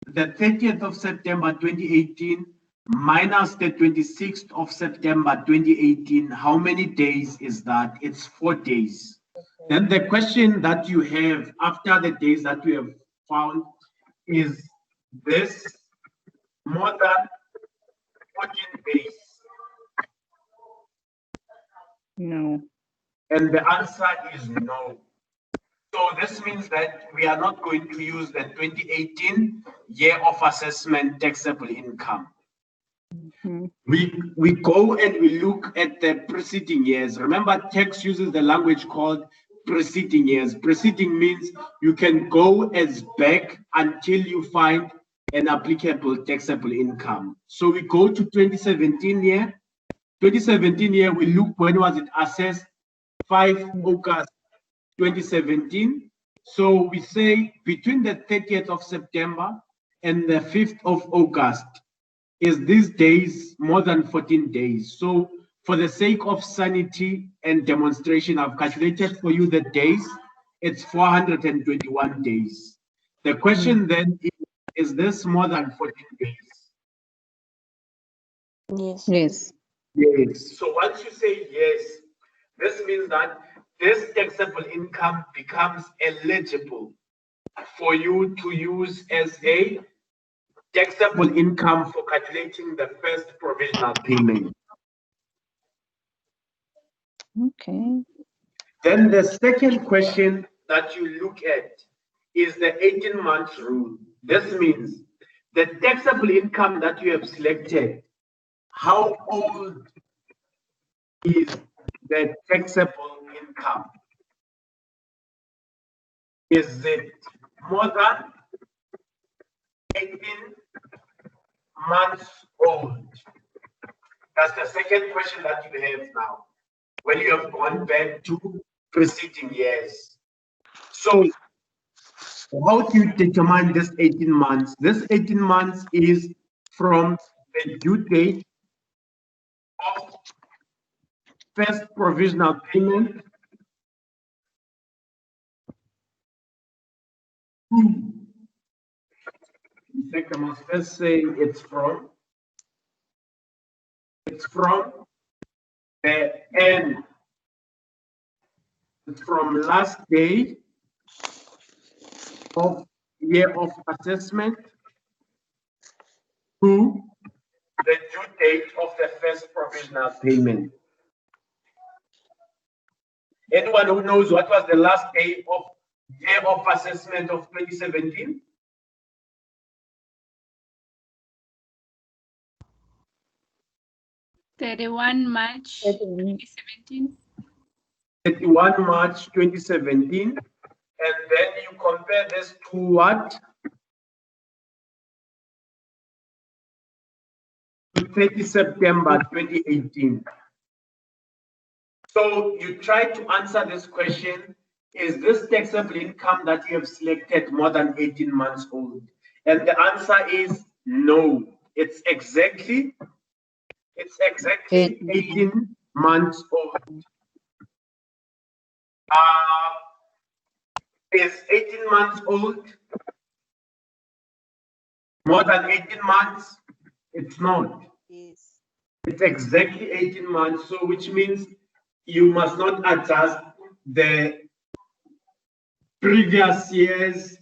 the 30th of September 2018 minus the 26th of September 2018. How many days is that? It's 4 days. Then the question that you have after the days that we have found is this more than 14 days? No. And the answer is no. So this means that we are not going to use the 2018 year of assessment taxable income. Mhm. We go and we look at the preceding years. Remember, tax uses the language called preceding years. Preceding means you can go as back until you find an applicable taxable income. So we go to 2017 year. 2017 year, we look when was it assessed? 5 August 2017. So we say between the 30th of September and the 5th of August, is these days more than 14 days? So for the sake of sanity and demonstration, I've calculated for you the days. It's 421 days. The question then is this more than 14 days? Yes. Yes. Yes. So once you say yes, this means that this taxable income becomes eligible for you to use as a taxable income for calculating the first provisional payment. Okay. Then the second question that you look at is the 18 months rule. This means the taxable income that you have selected, how old is the taxable income? Is it more than 18 months old? That's the second question that you have now, when you have gone back to preceding years. So how do you determine this 18 months? This 18 months is from the due date of first provisional payment to, in fact, I must first say it's from the end. It's from last day of year of assessment to the due date of the first provisional payment. Anyone who knows what was the last day of year of assessment of 2017? March 2017. 31 March 2017. And then you compare this to what? To 30 September 2018. So you try to answer this question, is this taxable income that you have selected more than 18 months old? And the answer is no. It's exactly 18 months old. Is 18 months old more than 18 months? It's not. Yes. It's exactly 18 months, so which means you must not adjust the previous year's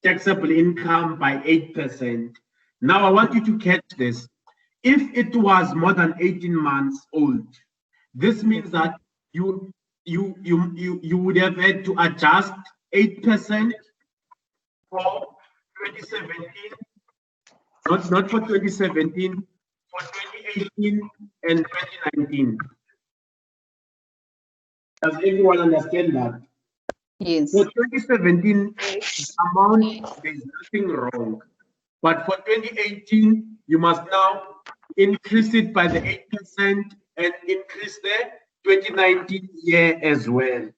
taxable income by 8%. Now I want you to catch this. If it was more than 18 months old, this means that you would have had to adjust 8% for 2017, not for 2017, for 2018 and 2019. Does everyone understand that? Yes. For 2017, amount, there's nothing wrong. But for 2018, you must now increase it by the 8% and increase the 2019 year as well.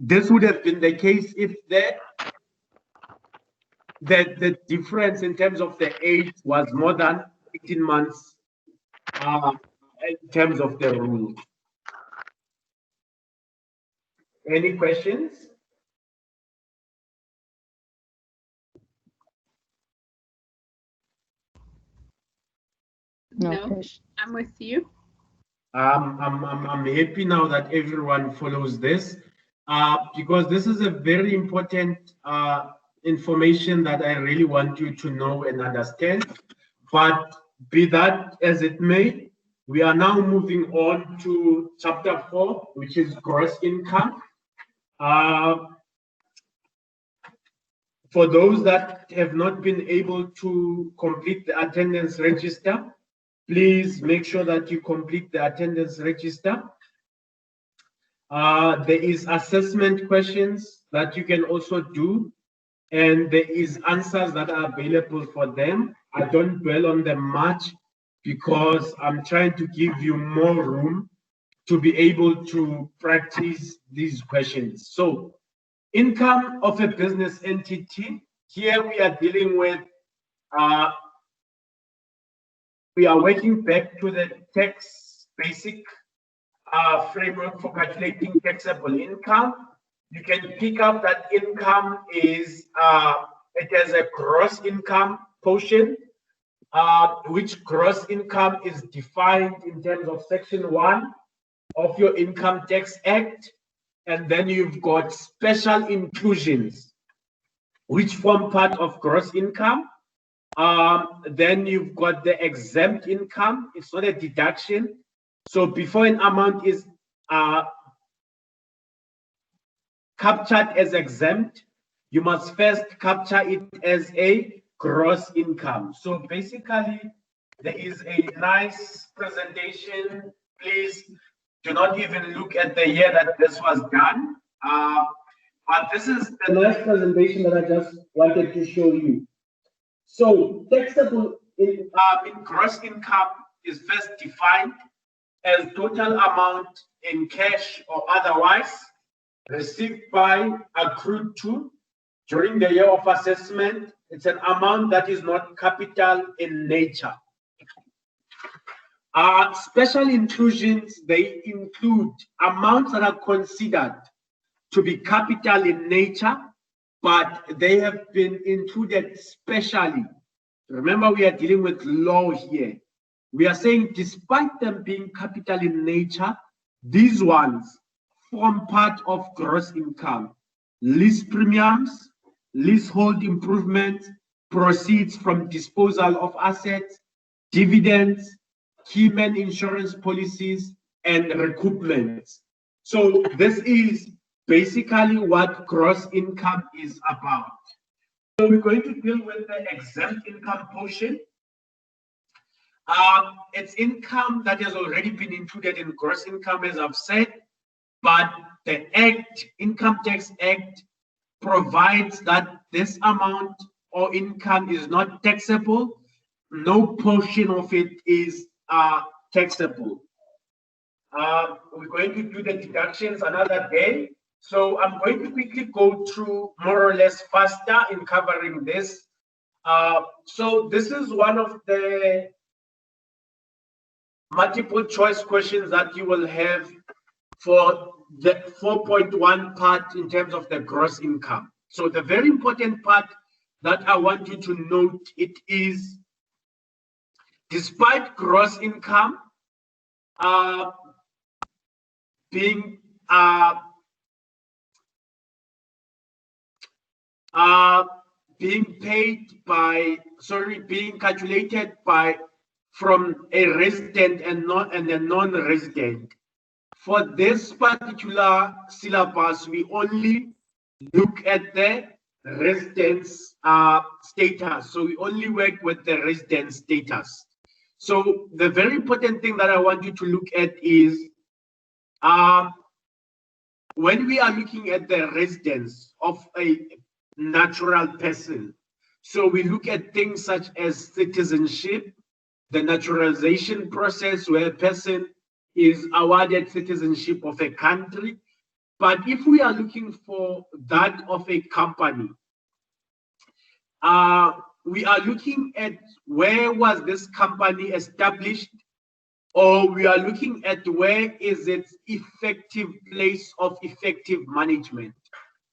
This would have been the case if the the difference in terms of the age was more than 18 months in terms of the rule. Any questions? No, I'm with you. I'm happy now that everyone follows this because this is a very important information that I really want you to know and understand. But be that as it may, we are now moving on to chapter 4, which is gross income. For those that have not been able to complete the attendance register, please make sure that you complete the attendance register. There is assessment questions that you can also do, and there is answers that are available for them. I don't dwell on them much because I'm trying to give you more room to be able to practice these questions. So, income of a business entity. Here we are dealing with, we are working back to the tax basic framework for calculating taxable income. You can pick up that income is, it has a gross income portion, which gross income is defined in terms of Section 1 of your Income Tax Act. And then you've got special inclusions, which form part of gross income. Then you've got the exempt income. It's not a deduction. So before an amount is captured as exempt, you must first capture it as a gross income. So basically, there is a nice presentation. Please do not even look at the year that this was done. But this is the nice presentation that I just wanted to show you. So taxable in gross income is first defined as total amount in cash or otherwise received by, accrued to, during the year of assessment. It's an amount that is not capital in nature. Special inclusions, they include amounts that are considered to be capital in nature, but they have been included specially. Remember, we are dealing with law here. We are saying despite them being capital in nature, these ones form part of gross income. Lease premiums, leasehold improvements, proceeds from disposal of assets, dividends, keyman insurance policies, and recoupments. So this is basically what gross income is about. So we're going to deal with the exempt income portion. It's income that has already been included in gross income, as I've said, but the Act, Income Tax Act, provides that this amount or income is not taxable. No portion of it is taxable. We're going to do the deductions another day. So I'm going to quickly go through more or less faster in covering this. So this is one of the multiple choice questions that you will have for the 4.1 part in terms of the gross income. So the very important part that I want you to note, it is despite gross income being being calculated by from a resident and a non-resident. For this particular syllabus, we only look at the residence status. So we only work with the resident status. So the very important thing that I want you to look at is when we are looking at the residence of a natural person, so we look at things such as citizenship, the naturalization process where a person is awarded citizenship of a country. But if we are looking for that of a company, we are looking at where was this company established, or we are looking at where is its effective place of effective management.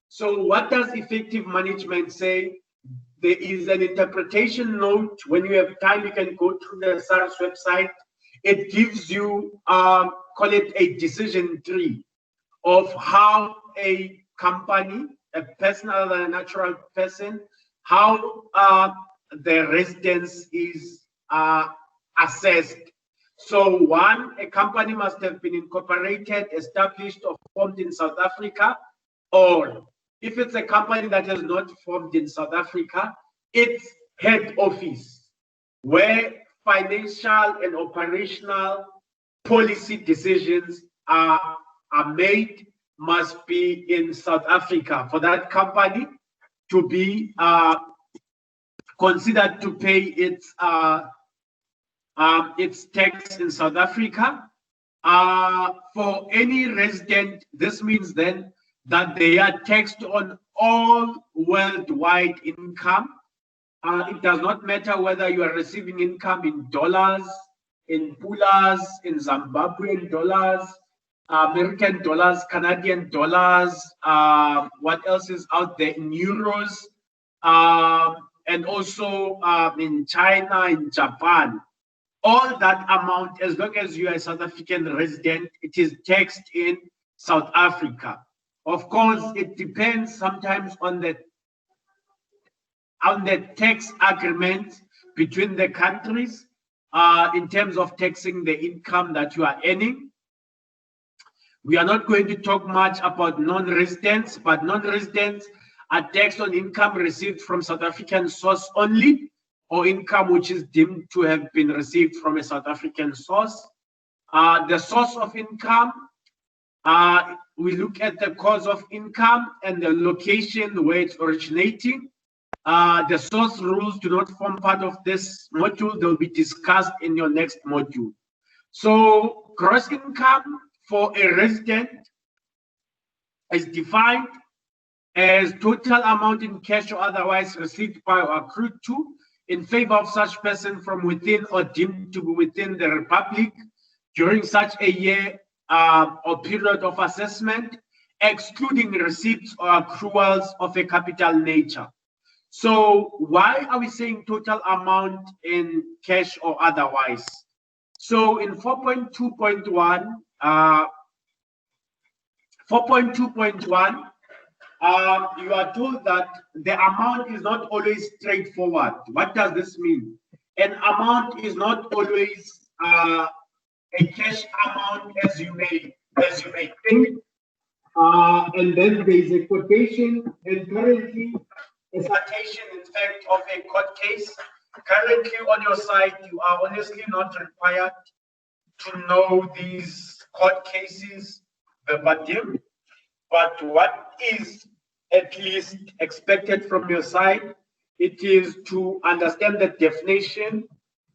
So what does effective management say? There is an interpretation note. When you have time, you can go to the SARS website. It gives you, call it a decision tree of how a company, a person other than a natural person, how the residence is assessed. So one, a company must have been incorporated, established, or formed in South Africa, or if it's a company that has not formed in South Africa, its head office, where financial and operational policy decisions are made, must be in South Africa for that company to be considered to pay its tax in South Africa. For any resident, this means then that they are taxed on all worldwide income. It does not matter whether you are receiving income in dollars, in pulas, in Zimbabwean dollars, American dollars, Canadian dollars, what else is out there, in euros, and also in China, in Japan. All that amount, as long as you are a South African resident, it is taxed in South Africa. Of course, it depends sometimes on the tax agreement between the countries in terms of taxing the income that you are earning. We are not going to talk much about non-residents, but non-residents are taxed on income received from South African source only, or income which is deemed to have been received from a South African source. The source of income, we look at the cause of income and the location where it's originating. The source rules do not form part of this module. They'll be discussed in your next module. So gross income for a resident is defined as total amount in cash or otherwise received by or accrued to in favor of such person from within or deemed to be within the Republic during such a year or period of assessment, excluding receipts or accruals of a capital nature. So why are we saying total amount in cash or otherwise? So in 4.2.1, 4.2.1, you are told that the amount is not always straightforward. What does this mean? An amount is not always a cash amount as you may think. And then there is a quotation, and currently a citation, in fact, of a court case. Currently on your side, you are honestly not required to know these court cases verbatim, but what is at least expected from your side, it is to understand the definition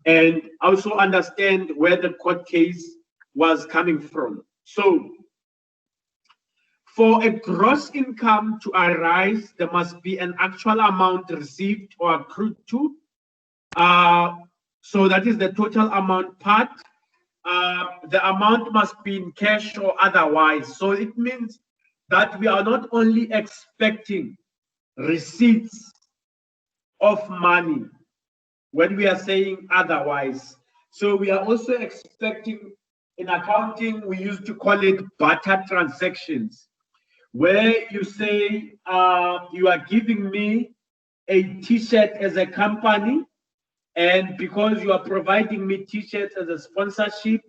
and also understand where the court case was coming from. So for a gross income to arise, there must be an actual amount received or accrued to. So that is the total amount part. The amount must be in cash or otherwise. So it means that we are not only expecting receipts of money when we are saying otherwise. So we are also expecting, in accounting, we used to call it barter transactions, where you say you are giving me a t-shirt as a company, and because you are providing me t-shirts as a sponsorship,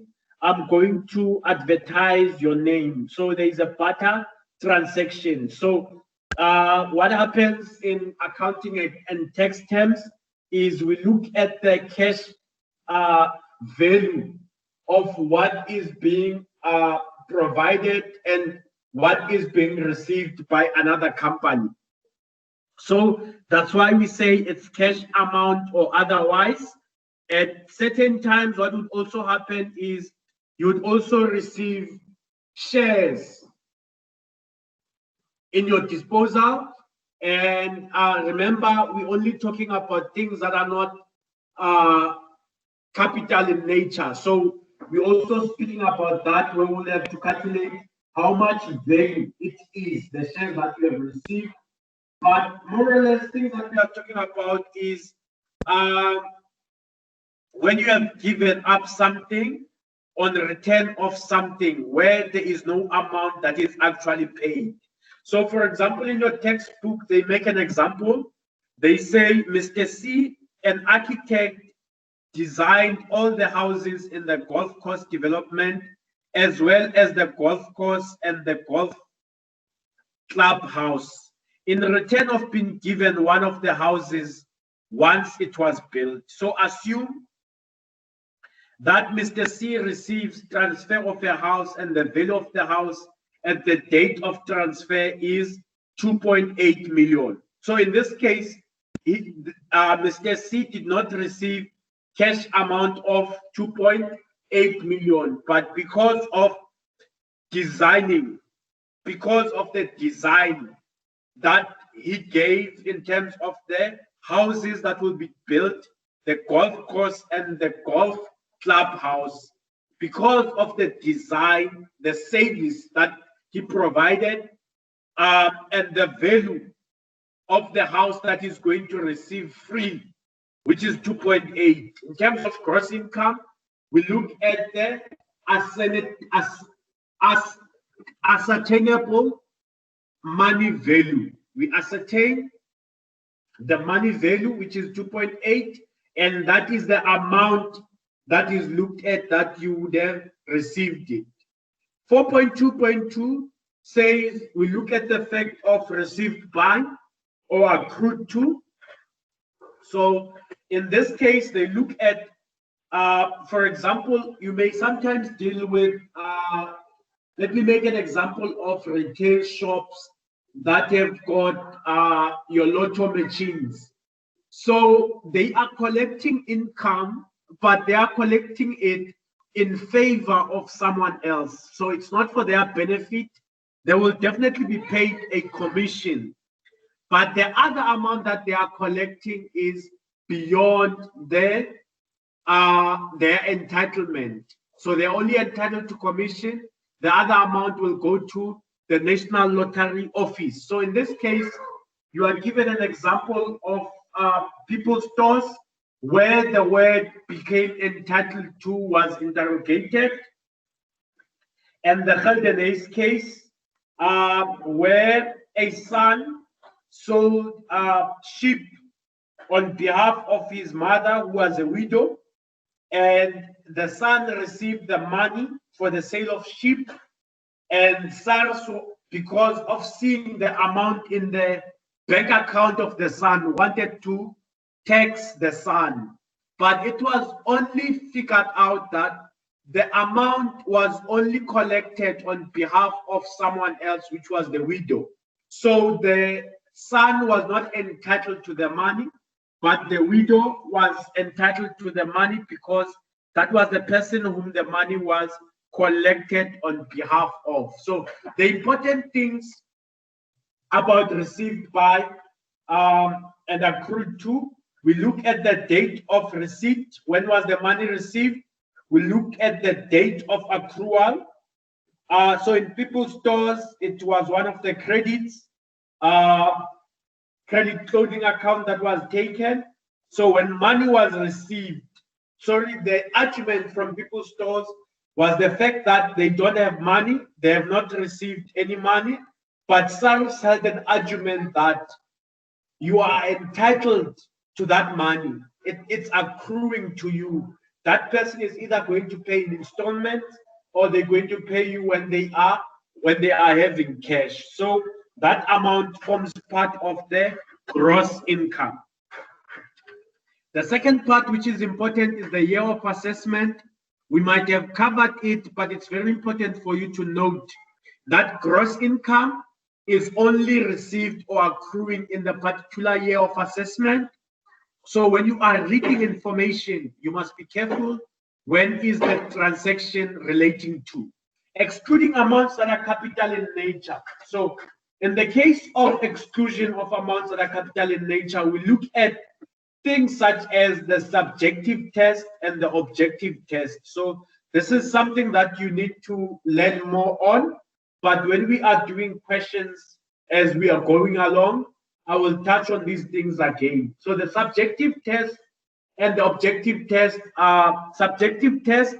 I'm going to advertise your name. So there is a barter transaction. So what happens in accounting and tax terms is we look at the cash value of what is being provided and what is being received by another company. So that's why we say it's cash amount or otherwise. At certain times, what would also happen is you would also receive shares in your disposal, And remember, we're only talking about things that are not capital in nature. So we're also speaking about that, where we'll have to calculate how much value it is, the shares that we have received. But more or less, things that we are talking about is when you have given up something on the return of something where there is no amount that is actually paid. So, for example, in your textbook, they make an example. They say, Mr. C, an architect, designed all the houses in the golf course development, as well as the golf course and the golf clubhouse, in return of being given one of the houses once it was built. So assume that Mr. C receives transfer of a house, and the value of the house at the date of transfer is 2.8 million. So in this case, Mr. C did not receive cash amount of 2.8 million, but because of designing, because of the design that he gave in terms of the houses that will be built, the golf course and the golf clubhouse, because of the design, the service that he provided, and the value of the house that is going to receive free, which is 2.8. In terms of gross income, we look at the ascertainable money value. We ascertain the money value, which is 2.8, and that is the amount that is looked at that you would have received it. 4.2.2 says we look at the fact of received by or accrued to. So in this case, they look at, for example, you may sometimes deal with, let me make an example of retail shops that have got your lotto machines. So they are collecting income, but they are collecting it in favor of someone else. So it's not for their benefit. They will definitely be paid a commission, but the other amount that they are collecting is beyond their entitlement. So they're only entitled to commission. The other amount will go to the National Lottery Office. So in this case, you are given an example of people's stores where the word became entitled to was interrogated, and the Geldenhuys case where a son sold sheep on behalf of his mother, who was a widow, and the son received the money for the sale of sheep, and SARS, because of seeing the amount in the bank account of the son, wanted to tax the son. But it was only figured out that the amount was only collected on behalf of someone else, which was the widow. So the son was not entitled to the money, but the widow was entitled to the money because that was the person whom the money was collected on behalf of. So the important things about received by and accrued to, we look at the date of receipt. When was the money received? We look at the date of accrual. So in people's stores, it was one of the credits, credit clothing account that was taken. So when money was received, sorry, the argument from people's stores was the fact that they don't have money, they have not received any money, but SARS had an argument that you are entitled to that money. It's accruing to you. That person is either going to pay in installments or they're going to pay you when they are having cash. So that amount forms part of the gross income. The second part, which is important, is the year of assessment. We might have covered it, but it's very important for you to note that gross income is only received or accruing in the particular year of assessment. So when you are reading information, you must be careful. When is the transaction relating to? Excluding amounts that are capital in nature. So In the case of exclusion of amounts that are capital in nature, we look at things such as the subjective test and the objective test. So this is something that you need to learn more on. But when we are doing questions as we are going along, I will touch on these things again. So the subjective test and the objective test are subjective test.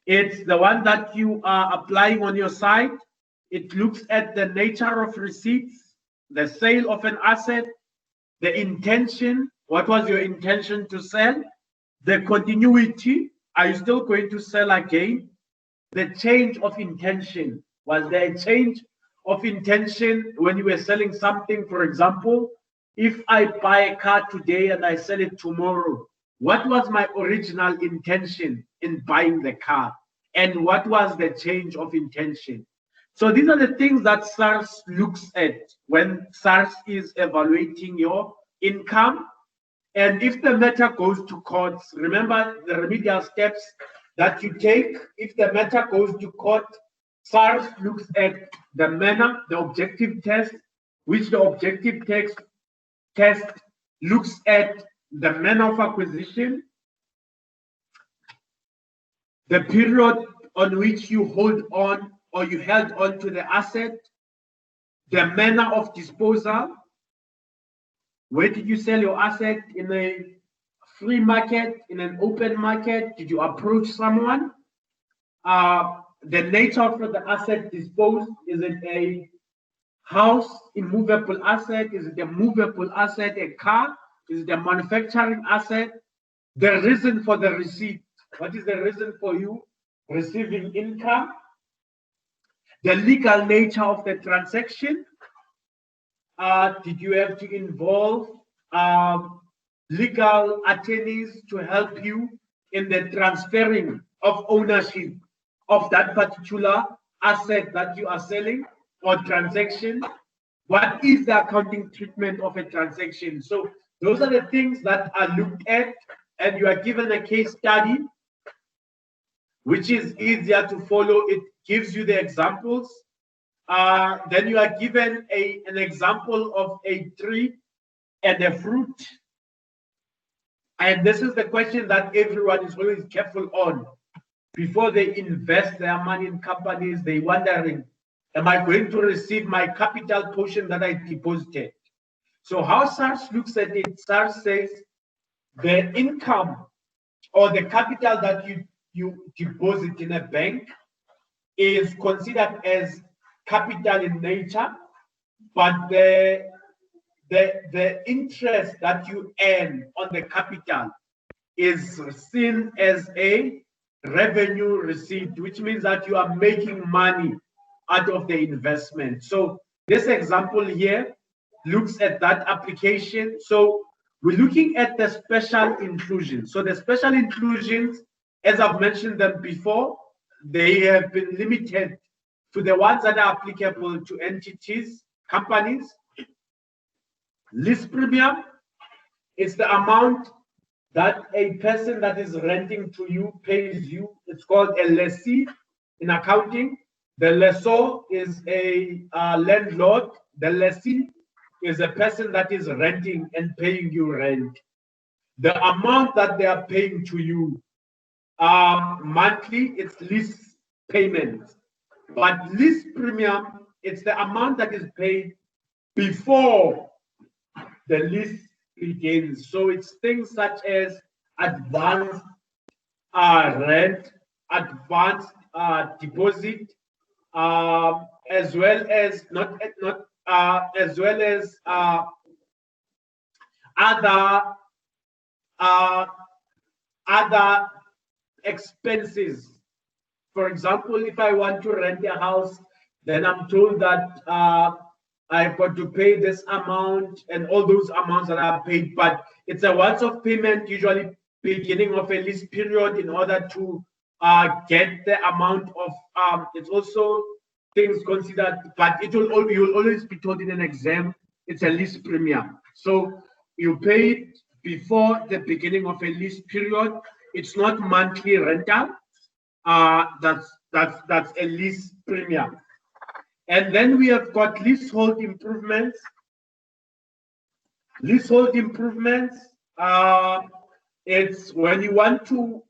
It's the one that you are applying on your side. It looks at the nature of receipts, the sale of an asset, the intention. What was your intention to sell? The continuity. Are you still going to sell again? The change of intention. Was there a change of intention when you were selling something? For example, if I buy a car today and I sell it tomorrow, what was my original intention in buying the car? And what was the change of intention? So these are the things that SARS looks at when SARS is evaluating your income. And if the matter goes to courts, remember the remedial steps that you take. If the matter goes to court, SARS looks at the manner, the objective test, which the objective test looks at the manner of acquisition, the period on which you hold on or you held on to the asset, the manner of disposal. Where did you sell your asset? In a free market, in an open market? Did you approach someone? The nature of the asset disposed. Is it a house, immovable asset? Is it a movable asset, a car? Is it a manufacturing asset? The reason for the receipt. What is the reason for you receiving income? The legal nature of the transaction. Did you have to involve legal attorneys to help you in the transferring of ownership of that particular asset that you are selling or transaction? What is the accounting treatment of a transaction? So those are the things that are looked at, and you are given a case study, which is easier to follow. It gives you the examples. Then you are given an example of a tree and a fruit. And this is the question that everyone is always careful on. Before they invest their money in companies, they're wondering, am I going to receive my capital portion that I deposited? So how SARS looks at it, SARS says the income or the capital that you deposit in a bank is considered as capital in nature, but the interest that you earn on the capital is seen as a revenue receipt, which means that you are making money out of the investment. So this example here looks at that application. So we're looking at the special inclusions. So the special inclusions, as I've mentioned them before, they have been limited to the ones that are applicable to entities, companies. Lease premium is the amount that a person that is renting to you pays you. It's called a lessee in accounting. The lessor is a landlord. The lessee is a person that is renting and paying you rent. The amount that they are paying to you monthly, it's lease payments. But lease premium, it's the amount that is paid before the lease begins. So it's things such as advanced rent, advanced deposit, as well as other expenses. For example, if I want to rent a house, then I'm told that I've got to pay this amount and all those amounts that are paid, but it's a once-off payment, usually beginning of a lease period, in order to get the amount of, it's also things considered, but you will always be told in an exam, it's a lease premium. So you pay it before the beginning of a lease period. It's not monthly rental. That's a lease premium. And then we have got leasehold improvements. Leasehold improvements, it's when you want to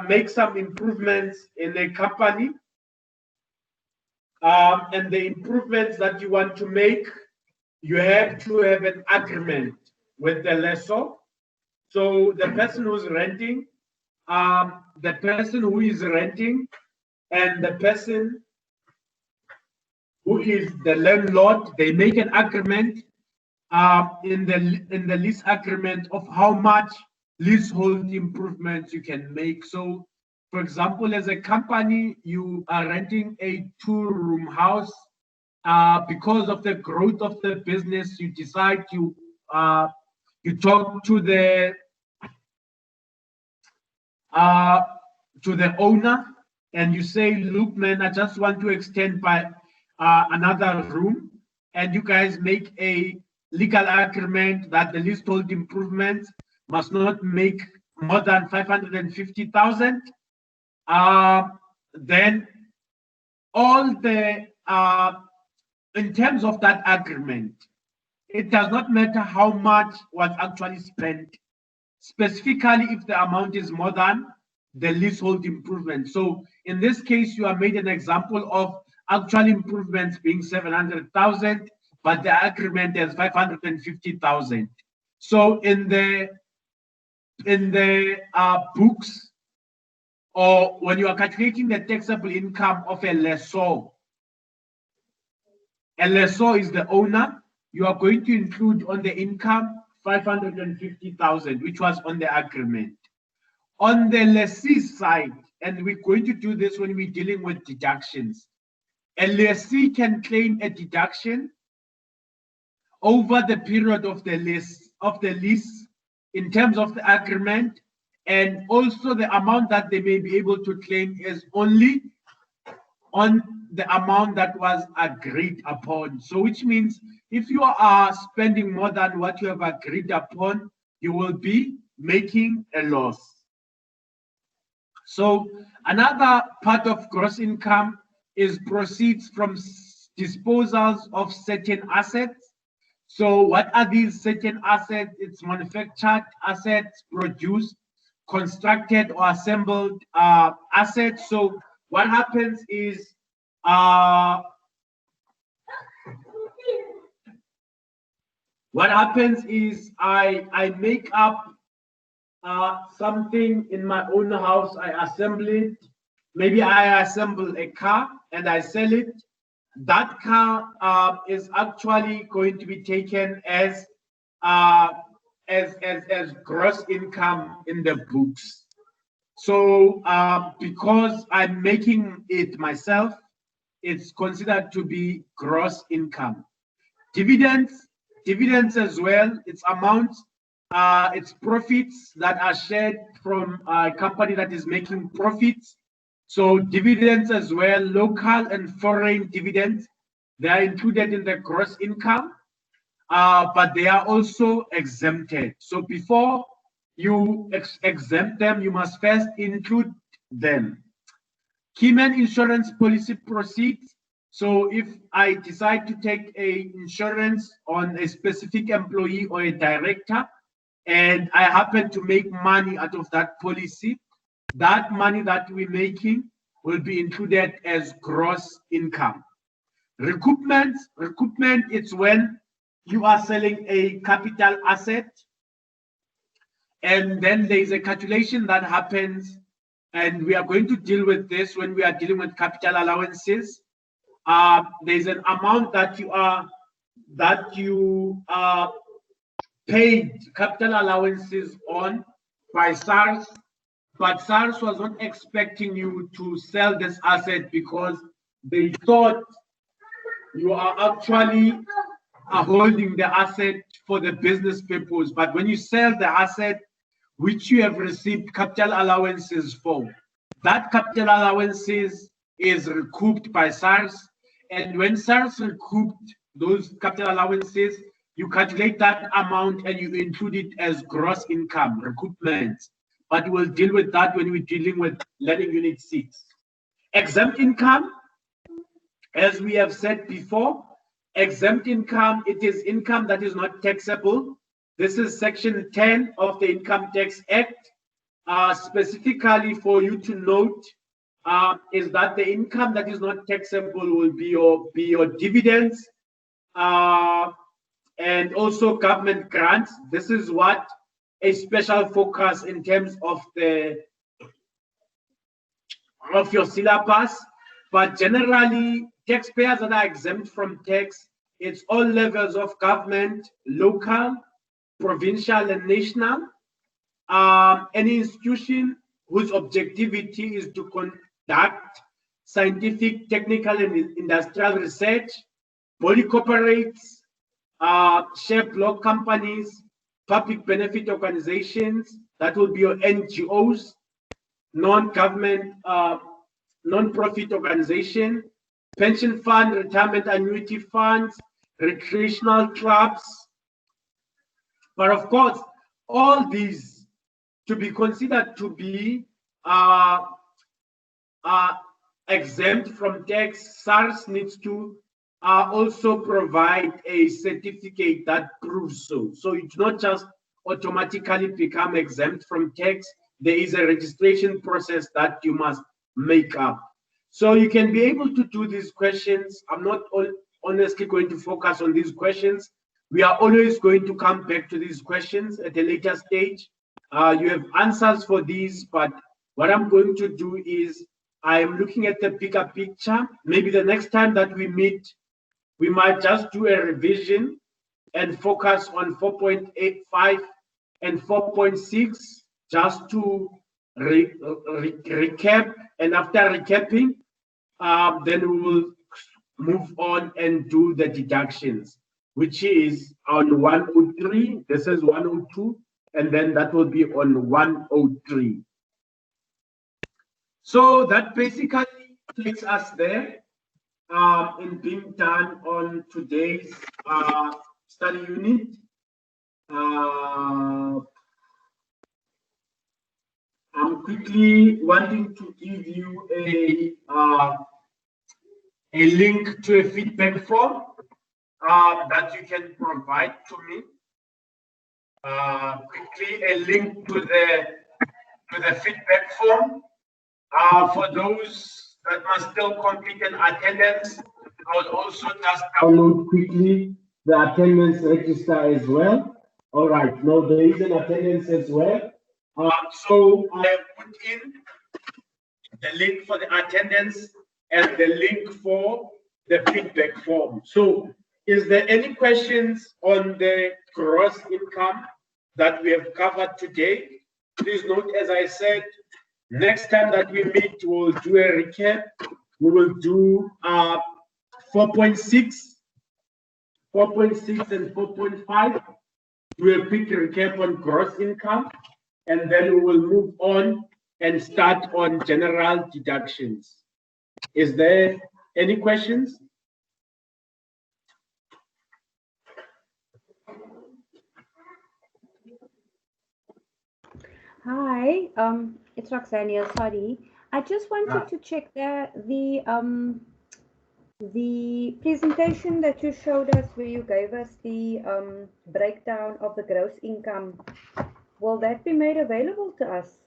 make some improvements in a company, and the improvements that you want to make, you have to have an agreement with the lessor. So the person who's renting, and the person who is the landlord, they make an agreement in the lease agreement of how much leasehold improvements you can make. So, for example, as a company, you are renting a 2-room house. Because of the growth of the business, you decide you talk to the owner, and you say, look, man, I just want to extend by another room, and you guys make a legal agreement that the leasehold improvements must not make more than 550,000. Then all the in terms of that agreement, it does not matter how much was actually spent, specifically if the amount is more than the leasehold improvement. So in this case, you have made an example of actual improvements being 700,000, but the agreement is 550,000. So in the books, or when you are calculating the taxable income of a lessor is the owner, you are going to include on the income 550,000, which was on the agreement. On the lessee side, and we're going to do this when we're dealing with deductions, a lessee can claim a deduction over the period of the lease in terms of the agreement, and also the amount that they may be able to claim is only on the amount that was agreed upon. So which means if you are spending more than what you have agreed upon, you will be making a loss. So another part of gross income is proceeds from disposals of certain assets. So what are these certain assets? It's manufactured assets, produced, constructed or assembled assets. So what happens is I make up something in my own house, I assemble it. Maybe I assemble a car and I sell it. That car is actually going to be taken as gross income in the books. So because I'm making it myself, it's considered to be gross income. Dividends as well, it's amounts, it's profits that are shared from a company that is making profits. So dividends as well, local and foreign dividends, they are included in the gross income, but they are also exempted. So before you exempt them, you must first include them. Keyman insurance policy proceeds. So if I decide to take a insurance on a specific employee or a director, and I happen to make money out of that policy, that money that we're making will be included as gross income. Recoupment, it's when you are selling a capital asset, and then there's a calculation that happens, and we are going to deal with this when we are dealing with capital allowances. There's an amount that you are paid capital allowances on by SARS, but SARS was not expecting you to sell this asset because they thought you are actually holding the asset for the business purpose. But when you sell the asset which you have received capital allowances for, that capital allowances is recouped by SARS. And when SARS recouped those capital allowances, you calculate that amount and you include it as gross income, recoupment. But we'll deal with that when we're dealing with Learning Unit 6. Exempt income As we have said before, exempt income, it is income that is not taxable. This is Section 10 of the Income Tax Act. Specifically for you to note is that the income that is not taxable will be your dividends and also government grants. This is what a special focus in terms of your syllabus. But generally, taxpayers that are exempt from tax, it's all levels of government, local, provincial, and national. Any institution whose objectivity is to conduct scientific, technical, and industrial research, body corporates, share block companies, public benefit organizations, that will be your NGOs, non-government, non-profit organization, pension fund, retirement annuity funds, recreational clubs. But of course, all these to be considered to be exempt from tax, SARS needs to also provide a certificate that proves so. So it's not just automatically become exempt from tax. There is a registration process that you must make up. So you can be able to do these questions. I'm not honestly going to focus on these questions. We are always going to come back to these questions at a later stage. You have answers for these, but what I'm going to do is I am looking at the bigger picture. Maybe the next time that we meet, we might just do a revision and focus on 4.85 and 4.6 just to recap. And after recapping, then we will move on and do the deductions, which is on 103. This is 102, and then that will be on 103. So that basically takes us there in being done on today's study unit. I'm quickly wanting to give you a link to a feedback form that you can provide to me. Quickly, a link to the feedback form. For those that are still complete in attendance, I will also just download quickly the attendance register as well. All right, now there is an attendance as well. So I have put in the link for the attendance and the link for the feedback form. So is there any questions on the gross income that we have covered today? Please note, as I said, next time that we meet, we'll do a recap. We will do 4.6 and 4.5. Do a quick recap on gross income, and then we will move on and start on general deductions. Is there any questions? Hi, it's Roxania. Sorry, I just wanted to check the presentation that you showed us, where you gave us the breakdown of the gross income. Will that be made available to us?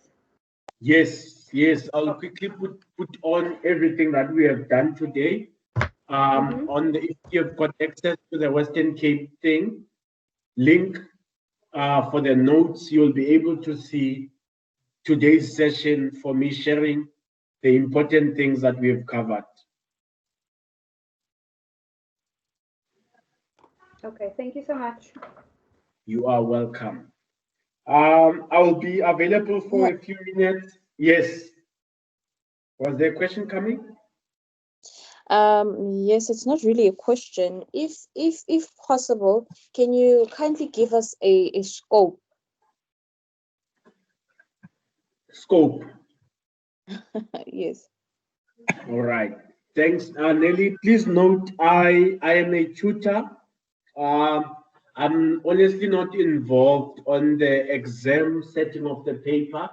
Yes, I'll quickly put on everything that we have done today. On the, if you've got access to the Western Cape thing link for the notes, you'll be able to see today's session for me sharing the important things that we have covered. Okay, thank you so much. You are welcome. I will be available for a few minutes. Yes. Was there a question coming? Yes, it's not really a question. If possible, can you kindly give us a scope? Scope. Yes. All right. Thanks, Nelly. Please note, I am a tutor. I'm honestly not involved on the exam setting of the paper,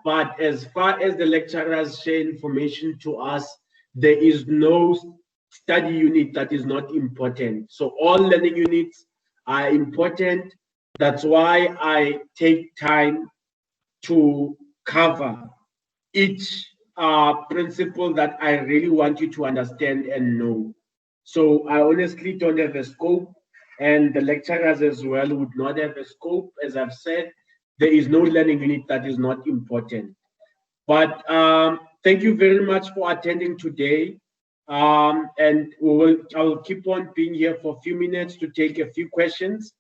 but as far as the lecturers share information to us, there is no study unit that is not important. So all learning units are important. That's why I take time to cover each principle that I really want you to understand and know. So I honestly don't have a scope, and the lecturers as well would not have a scope. As I've said, there is no learning unit that is not important. But thank you very much for attending today. And I will keep on being here for a few minutes to take a few questions.